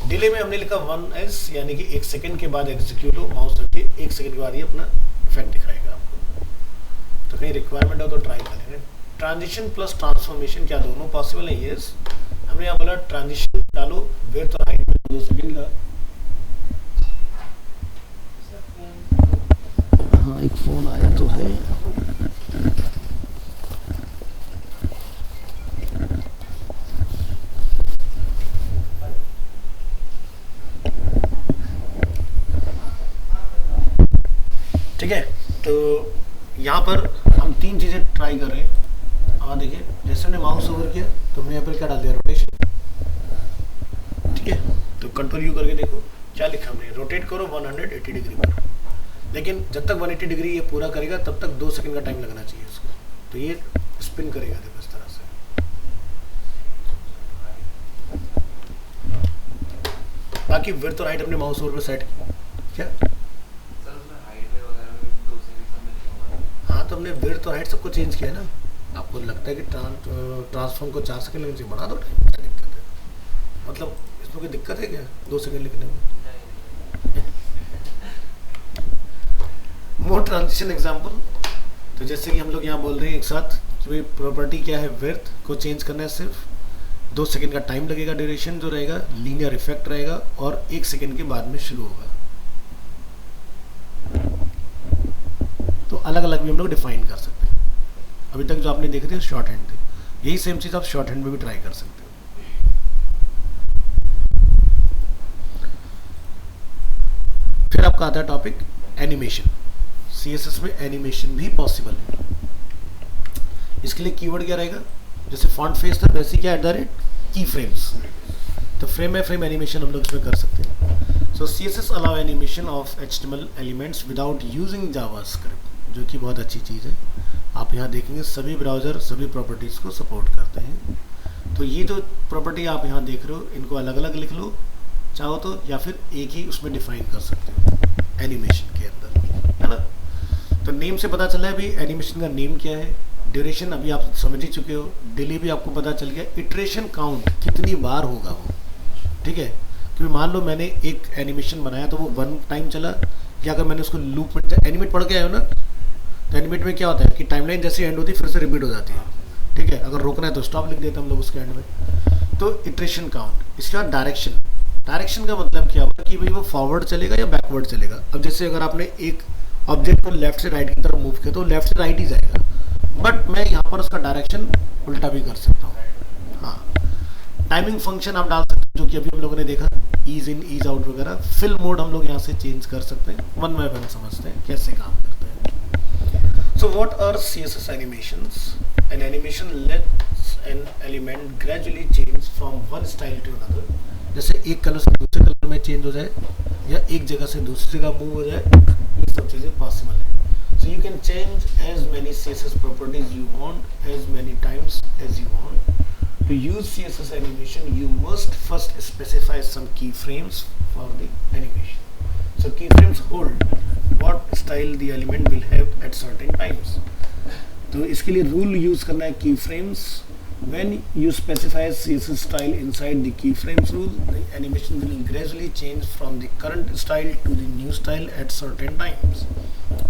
डिले में हमने लिखा 1s, यानी कि 1 सेकंड के बाद एग्जीक्यूट हो, माउस रखिए 1 सेकंड के बाद ये अपना इफेक्ट दिखाएगा आपको। तो कहीं रिक्वायरमेंट हो तो ट्राई करेंगे। ट्रांजिशन प्लस ट्रांसफॉर्मेशन क्या दोनों पॉसिबल है? यस। हमने यहाँ बोला ट्रांजिशन डालो विड्थ और हाइट में 2 सेकंड का। हाँ एक फोन आया तो है। ठीक है, तो यहाँ पर हम 3 चीजें ट्राई कर रहे हैं। देखिए जैसे हमने माउस ओवर किया तो हमने यहाँ पर क्या डाल दिया, रोटेशन, ठीक है। तो कंट्रोल यू करके देखो क्या लिखा हमने, रोटेट करो 180 डिग्री पर। लेकिन जब तक 180 डिग्री ये पूरा करेगा तब तक 2 सेकंड का टाइम लगना चाहिए इसको। तो ये स्पिन करेगा देखो इस तरह से। बाकी विड्थ और हाइट अपने माउस ओवर पे सेट की क्या। सर उसमें हाइट में वगैरह में 2 सेकंड सब में लिखा हुआ है। हाँ तो हमने विड्थ और हाइट सबको चेंज किया ना। आपको लगता है कि ट्रांसफॉर्म को 4 सेकंड लगने चाहिए, बढ़ा दो टाइम, क्या दिक्कत है। मतलब इसमें कोई दिक्कत है क्या 2 सेकंड लिखने में। नहीं। मोर ट्रांजिशन एग्जांपल, तो जैसे कि हम लोग यहाँ बोल रहे हैं एक साथ कि भाई प्रॉपर्टी क्या है, विड्थ को चेंज करना है, सिर्फ 2 सेकंड का टाइम लगेगा, ड्यूरेशन जो रहेगा लीनियर इफेक्ट रहेगा और 1 सेकंड के बाद में शुरू होगा। तो अलग अलग भी हम लोग डिफाइन कर सकते हैं। अभी तक जो आपने देखे थे शॉर्ट हैंड थे, यही सेम चीज आप शॉर्ट हैंड में भी ट्राई कर सकते हो। फिर आपका आता है टॉपिक एनिमेशन। सीएसएस में एनिमेशन भी पॉसिबल है। इसके लिए कीवर्ड क्या रहेगा, जैसे फॉन्ट फेस था वैसे क्या @ की फ्रेम्स, तो फ्रेम बाय फ्रेम एनिमेशन हम लोग इसमें कर सकते हैं। So CSS allow animation of HTML elements without using JavaScript, जो कि बहुत अच्छी चीज़ है। आप यहाँ देखेंगे सभी ब्राउज़र सभी प्रॉपर्टीज़ को सपोर्ट करते हैं। तो ये जो प्रॉपर्टी आप यहाँ देख रहे हो इनको अलग अलग लिख लो चाहो तो, या फिर एक ही उसमें डिफाइन कर सकते हो एनिमेशन के अंदर, है ना। तो नेम से पता चला है भाई एनिमेशन का नेम क्या है। ड्यूरेशन अभी आप समझ ही चुके हो, डिले भी आपको पता चल गया। इटरेशन काउंट कितनी बार होगा वो, ठीक है। क्योंकि मान लो मैंने एक एनिमेशन बनाया तो वो 1 टाइम चला, या अगर मैंने उसको लूप में एनिमेट पढ़ के आया हो ना, तो एनिमेट में क्या होता है कि टाइमलाइन जैसे एंड होती है फिर से रिपीट हो जाती है, ठीक है। अगर रोकना है तो स्टॉप लिख देते हैं हम लोग उसके एंड में। तो इटरेशन काउंट। इसके बाद डायरेक्शन। डायरेक्शन का मतलब क्या होगा कि भाई वो फॉरवर्ड चलेगा या बैकवर्ड चलेगा। अब जैसे अगर आपने एक ऑब्जेक्ट को लेफ्ट से राइट की तरफ मूव किया तो लेफ्ट से राइट ही जाएगा, बट मैं यहाँ पर उसका डायरेक्शन उल्टा भी कर सकता हूँ। हाँ, टाइमिंग फंक्शन आप डाल सकते हैं, जो कि अभी हम लोगों ने देखा, ईज इन ईज आउट वगैरह। फिल मोड हम लोग यहाँ से चेंज कर सकते हैं। 1 बाय 1 समझते हैं कैसे काम करते हैं। So what are CSS animations? An animation lets an element gradually change from one style to another. जैसे एक कलर से दूसरे कलर में चेंज हो जाए या एक जगह से दूसरी जगह मूव हो जाए, ये सब चीज़ें पॉसिबल है। So you can change as many CSS properties you want as many times as you want. To use CSS animation, you must first specify some keyframes for the animation. So keyframes hold what style the element will have at certain times. तो इसके लिए rule use करना है keyframes. When you specify CSS style inside the keyframes rule, the animation will gradually change from the current style to the new style at certain times.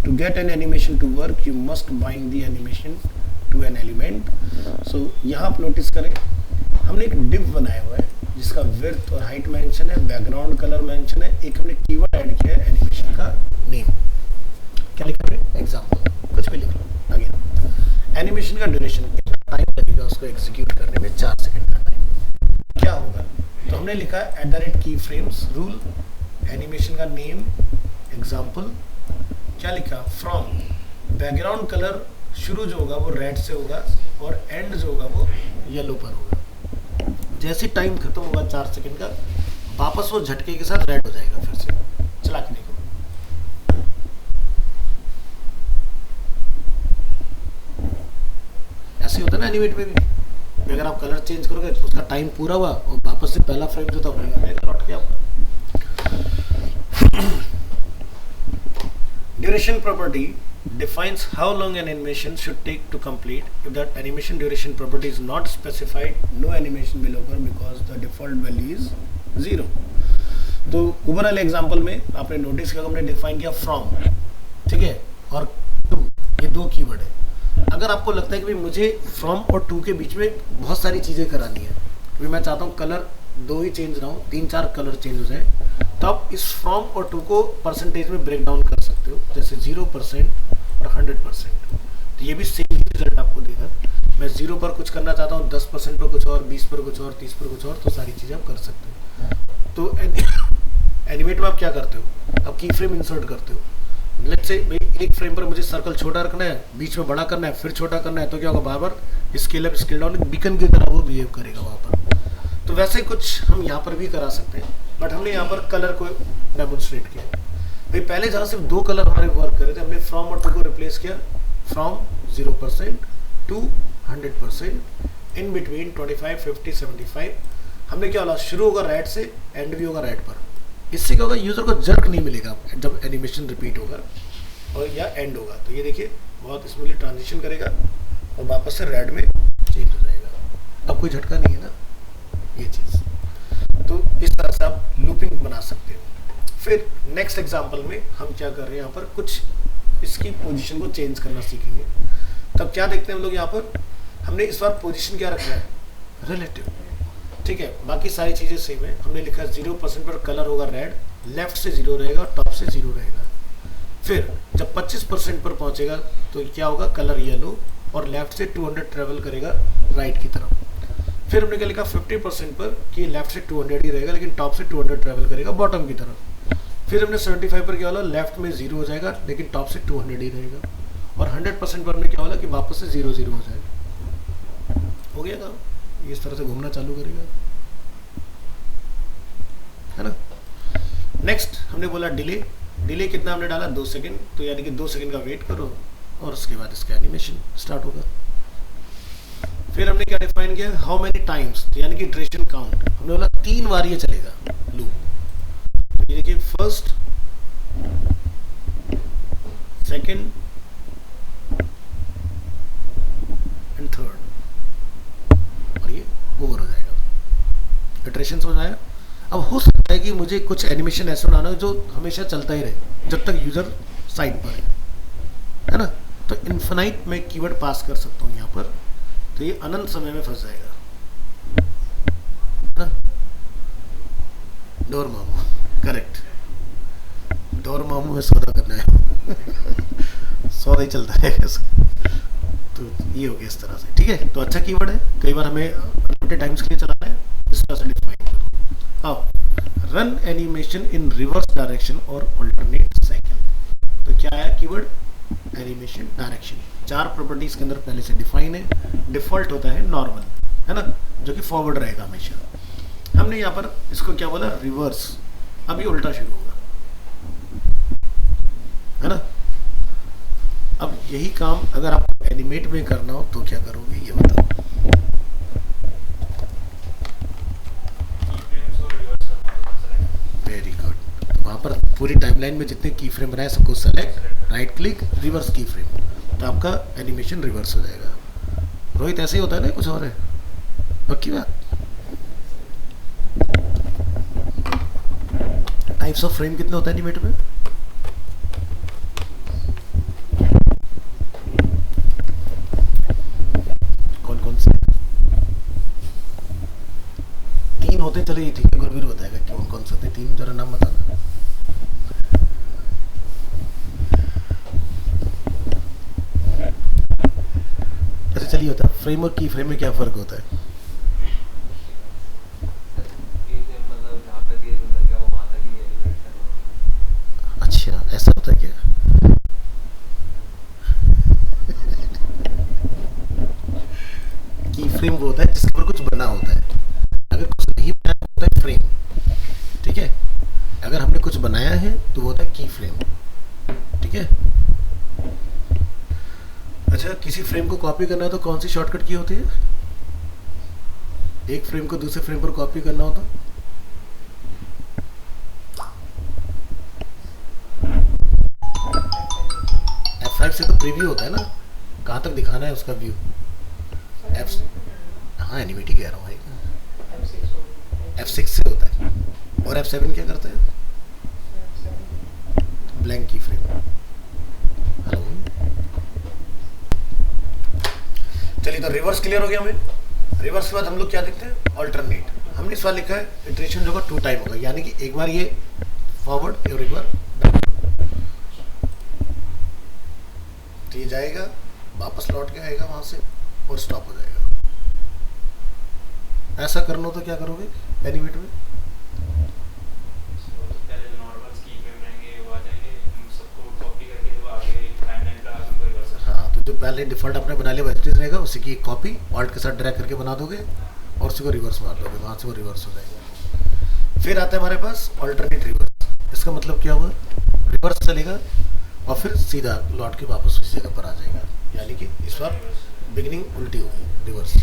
To get an animation to work, you must bind the animation to an element. So यहाँ आप notice करें हमने एक div बनाया हुआ है जिसका width और height मेंशन है, बैकग्राउंड कलर मेंशन है, एक हमने कीवर्ड ऐड किया है एनिमेशन का नेम। क्या लिखा है? एग्जाम्पल, कुछ भी लिख लो। अगेन एनिमेशन का ड्यूरेशन, कितना टाइम लगेगा उसको एग्जीक्यूट करने में? 4 सेकंड का टाइम। क्या होगा? तो हमने लिखा है @keyframes रूल, एनिमेशन का नेम, एग्जाम्पल, क्या लिखा? फ्रॉम, बैकग्राउंड कलर शुरू जो होगा वो रेड से होगा और एंड जो होगा वो येलो पर होगा। जैसे टाइम खत्म होगा 4 सेकंड का, वापस वो झटके के साथ रेड हो जाएगा। फिर से चला के देखो, ऐसे होता है ना एनिमेट में भी। अगर आप कलर चेंज करोगे उसका टाइम पूरा हुआ और वापस से पहला फ्रेम जो था वही लौट के आपका। Duration property defines how long an animation should take to complete. If that animation duration property is not specified, no animation will occur because the default value is 0. तो ऊपर वाले एग्जांपल में आपने नोटिस किया हमने डिफाइन किया from, ठीक है, और टू, ये 2 कीवर्ड है। अगर आपको लगता है कि भाई मुझे फ्रॉम और टू के बीच में बहुत सारी चीज़ें करानी है, क्योंकि मैं चाहता हूँ कलर 2 ही चेंज ना हो, 3-4 कलर चेंज हो जाए, तो आप इस फ्रॉम और टू को परसेंटेज में ब्रेक डाउन कर सकते हो, जैसे 0% और 100%। तो ये भी सेम रिजल्ट आपको देगा। मैं 0 पर कुछ करना चाहता हूँ, 10% पर कुछ और, 20 पर कुछ और, 30 पर कुछ और, तो सारी चीज़ें आप कर सकते हो। तो एनिमेट में आप क्या करते हो? आप की फ्रेम इंसर्ट करते हो। लेट्स से भाई एक फ्रेम पर मुझे सर्कल छोटा रखना है, बीच में बड़ा करना है, फिर छोटा करना है, तो क्या होगा? बार बार scale up scale down beacon की तरह वो बिहेव करेगा वहाँ पर। तो वैसे ही कुछ हम यहाँ पर भी करा सकते हैं, बट हमने यहाँ पर कलर को डेमोन्स्ट्रेट किया। भाई पहले जहाँ सिर्फ 2 कलर हमारे वर्क कर रहे थे, हमने फ्रॉम और टू को रिप्लेस किया फ्रॉम 0% टू 100%, इन बिटवीन 25, 50, 75। हमने क्या बोला? शुरू होगा रेड से, एंड भी होगा रेड पर। इससे क्या होगा, यूजर को जर्क नहीं मिलेगा जब एनिमेशन रिपीट होगा और या एंड होगा। तो ये देखिए बहुत स्मूथली ट्रांजिशन करेगा और वापस से रेड में चेंज हो जाएगा। अब कोई झटका नहीं है ना ये चीज़। तो इस तरह से आप लूपिंग बना सकते हो। फिर नेक्स्ट एग्जांपल में हम क्या कर रहे हैं, यहाँ पर कुछ इसकी पोजीशन को चेंज करना सीखेंगे। तब क्या देखते हैं हम लोग, यहाँ पर हमने इस बार पोजीशन क्या रखा है, रिलेटिव, ठीक है। बाकी सारी चीज़ें सेम है। हमने लिखा 0% पर कलर होगा रेड, लेफ्ट से 0 रहेगा, टॉप से 0 रहेगा। फिर जब 25% पर पहुंचेगा तो क्या होगा, कलर येलो और लेफ्ट से 200 ट्रेवल करेगा राइट की तरफ। फिर हमने क्या लिखा 50% पर कि लेफ्ट से 200 ही रहेगा लेकिन टॉप से 200 ट्रेवल करेगा बॉटम की तरफ। फिर हमने 75 पर क्या बोला, लेफ्ट में 0 हो जाएगा लेकिन टॉप से 200 ही रहेगा। और 100% पर हमने क्या बोला कि वापस से 0 0 हो जाएगा। हो गया काम, इस तरह से घूमना चालू करेगा, है ना। नेक्स्ट हमने बोला डिले। डिले कितना हमने डाला, 2 सेकंड। तो यानी कि 2 सेकंड का वेट करो और उसके बाद इसका एनिमेशन स्टार्ट होगा। फिर हमने क्या डिफाइन किया, हाउ मेनी टाइम्स, तो यानी कि इटरेशन काउंट। हमने बोला 3 बार ये चलेगा लूप। तो ये देखिए फर्स्ट, सेकंड एंड थर्ड, और ये ओवर हो जाएगा, इटरेशन हो जाएगा। अब हो सकता है कि मुझे कुछ एनिमेशन ऐसा बनाना हो जो हमेशा चलता ही रहे जब तक यूजर साइड पर है ना। तो इन्फिनाइट में कीवर्ड पास कर सकता हूँ यहाँ पर, तो ये अनंत समय में फंस जाएगा, है ना। डोर मामू, करेक्ट, डोर मामू में सौदा करना है सौदा ही चलता है तो ये हो गया इस तरह से, ठीक है। तो अच्छा कीवर्ड है, कई बार हमें अनलिमिटेड टाइम्स के लिए चलाना है, इस तरह से डिफाइन करो। अब रन एनिमेशन इन रिवर्स डायरेक्शन और अल्टरनेट साइकिल। तो क्या है कीवर्ड, एनिमेशन डायरेक्शन। 4 प्रॉपर्टीज के अंदर पहले से डिफाइन है। डिफॉल्ट होता है नॉर्मल, है ना, जो कि फॉरवर्ड रहेगा हमेशा। हमने यहाँ पर इसको क्या बोला, रिवर्स। अभी उल्टा शुरू होगा, है ना। अब यही काम अगर आपको एनिमेट में करना हो तो क्या करोगे ये बताओ। Very good. वहाँ पर पूरी टाइमलाइन में जितने की फ्रेम बनाए सबको सेलेक्ट, राइट क्लिक, रिवर्स की फ्रेम, तो आपका एनिमेशन रिवर्स हो जाएगा। रोहित ऐसे ही होता है ना, कुछ और है, पक्की बात। टाइप्स ऑफ फ्रेम कितने होते हैं एनिमेट में, कौन कौन से? 3 होते हैं। चलो ये ठीक है, गुरवीर बताएगा कौन कौन से होते हैं 3, जरा नाम बताना। अच्छा चलिए होता है, फ्रेम और की फ्रेम में क्या फर्क होता है? अच्छा ऐसा होता है क्या? की फ्रेम वो होता है जिसके ऊपर कुछ बना होता है, अगर कुछ नहीं बनाया होता है फ्रेम, ठीक है। अगर हमने कुछ बनाया है तो वो होता है की फ्रेम, ठीक है। अच्छा किसी फ्रेम को कॉपी करना है तो कौन सी शॉर्टकट की होती है? एक फ्रेम को दूसरे फ्रेम पर कॉपी करना हो तो F5 से तो प्रीव्यू होता है ना, कहाँ तक दिखाना है उसका व्यू। हाँ एनिमेट ही कह रहा हूँ भाई, F6 से होता है। और F7 क्या करता है? ब्लैंक की फ्रेम। हेलो, चलिए तो रिवर्स क्लियर हो गया हमें। रिवर्स के बाद हम लोग क्या देखते हैं, अल्टरनेट। हमने इस बार लिखा है इटरेशन जो होगा 2 टाइम होगा, यानी कि एक बार ये फॉरवर्ड और एक बार बैकवर्ड। तो ये जाएगा वापस लौट के आएगा वहां से और स्टॉप हो जाएगा। ऐसा करना हो तो क्या करोगे एनिमेट में? हाँ तो जो पहले डिफॉल्ट आपने बना लिया वेजिटेज रहेगा, उसी की कॉपी ऑल्ट के साथ ड्रैग करके बना दोगे और उसी को रिवर्स मार दोगे, वहाँ से वो रिवर्स हो जाएगा। फिर आता है हमारे पास अल्टरनेट रिवर्स। इसका मतलब क्या हुआ, रिवर्स चलेगा और फिर सीधा लौट के वापस उसी जगह पर आ जाएगा, यानी कि इस बार बिगिनिंग उल्टी होगी, रिवर्स,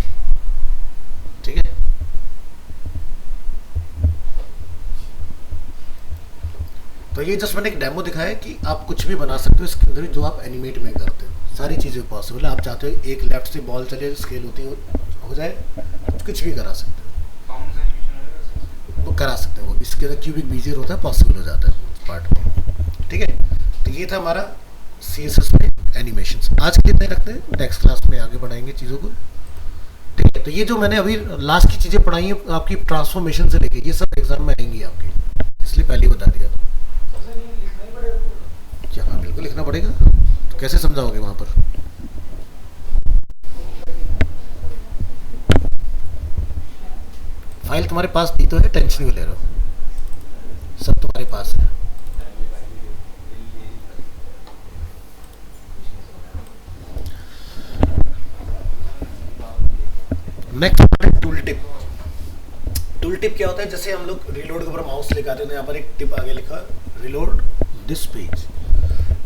ठीक है। तो ये जस्ट मैंने एक डेमो दिखाया है कि आप कुछ भी बना सकते हो इसके अंदर जो आप एनिमेट में करते हो, सारी चीज़ें पॉसिबल है। आप चाहते हो एक लेफ्ट से बॉल चले स्केल होती हो जाए, कुछ भी करा सकते हो, कौन सा एनिमेशन होगा? वो करा सकते हो। इसके अंदर क्यूबिक बीजियर होता है, पॉसिबल हो जाता है पार्ट में। ठीक है, तो ये था हमारा CSS में एनिमेशंस। आज के लिए इतना ही रखते हैं, नेक्स्ट क्लास में आगे बढ़ाएंगे चीज़ों को। ठीक है, तो ये जो मैंने अभी लास्ट की चीज़ें पढ़ाई हैं आपकी ट्रांसफॉर्मेशन से लेके, ये सब एग्जाम में आएंगी आपकी, इसलिए पहले ही बता दिया। क्या? हाँ बिल्कुल लिखना पड़ेगा। तो कैसे समझाओगे वहाँ पर? फाइल तुम्हारे पास नहीं तो है, टेंशन क्यों ले रहे हो, सब तुम्हारे पास है। Next tool tip. Tool tip क्या होता है? जैसे हम लोग रिलोड के ऊपर माउस लेकर आते हैं, यहाँ पर एक टिप आगे लिखा रिलोड दिस पेज।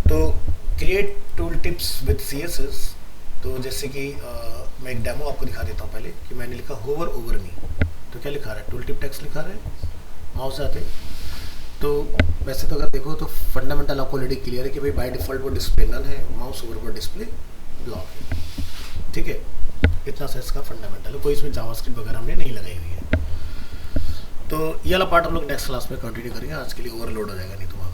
तो create tool tips with CSS। तो जैसे कि मैं एक डेमो आपको दिखा देता हूँ पहले, कि मैंने लिखा होवर ओवर मी। तो क्या लिखा रहा है? टूल टिप टेक्स्ट लिखा रहा है, माउस आते। तो वैसे तो अगर देखो तो फंडामेंटल आपको ऑलरेडी क्लियर है कि भाई बाय डिफॉल्ट वो डिस्प्ले नन है, माउस ओवर पर डिस्प्ले ब्लॉक है। ठीक है, इतना सा इसका फंडामेंटल है, कोई इसमें जावास्क्रिप्ट वगैरह हमने नहीं लगाई हुई है। तो ये वाला पार्ट हम लोग नेक्स्ट क्लास में कंटिन्यू करेंगे। आज के लिए ओवरलोड हो जाएगा नहीं तो वहाँ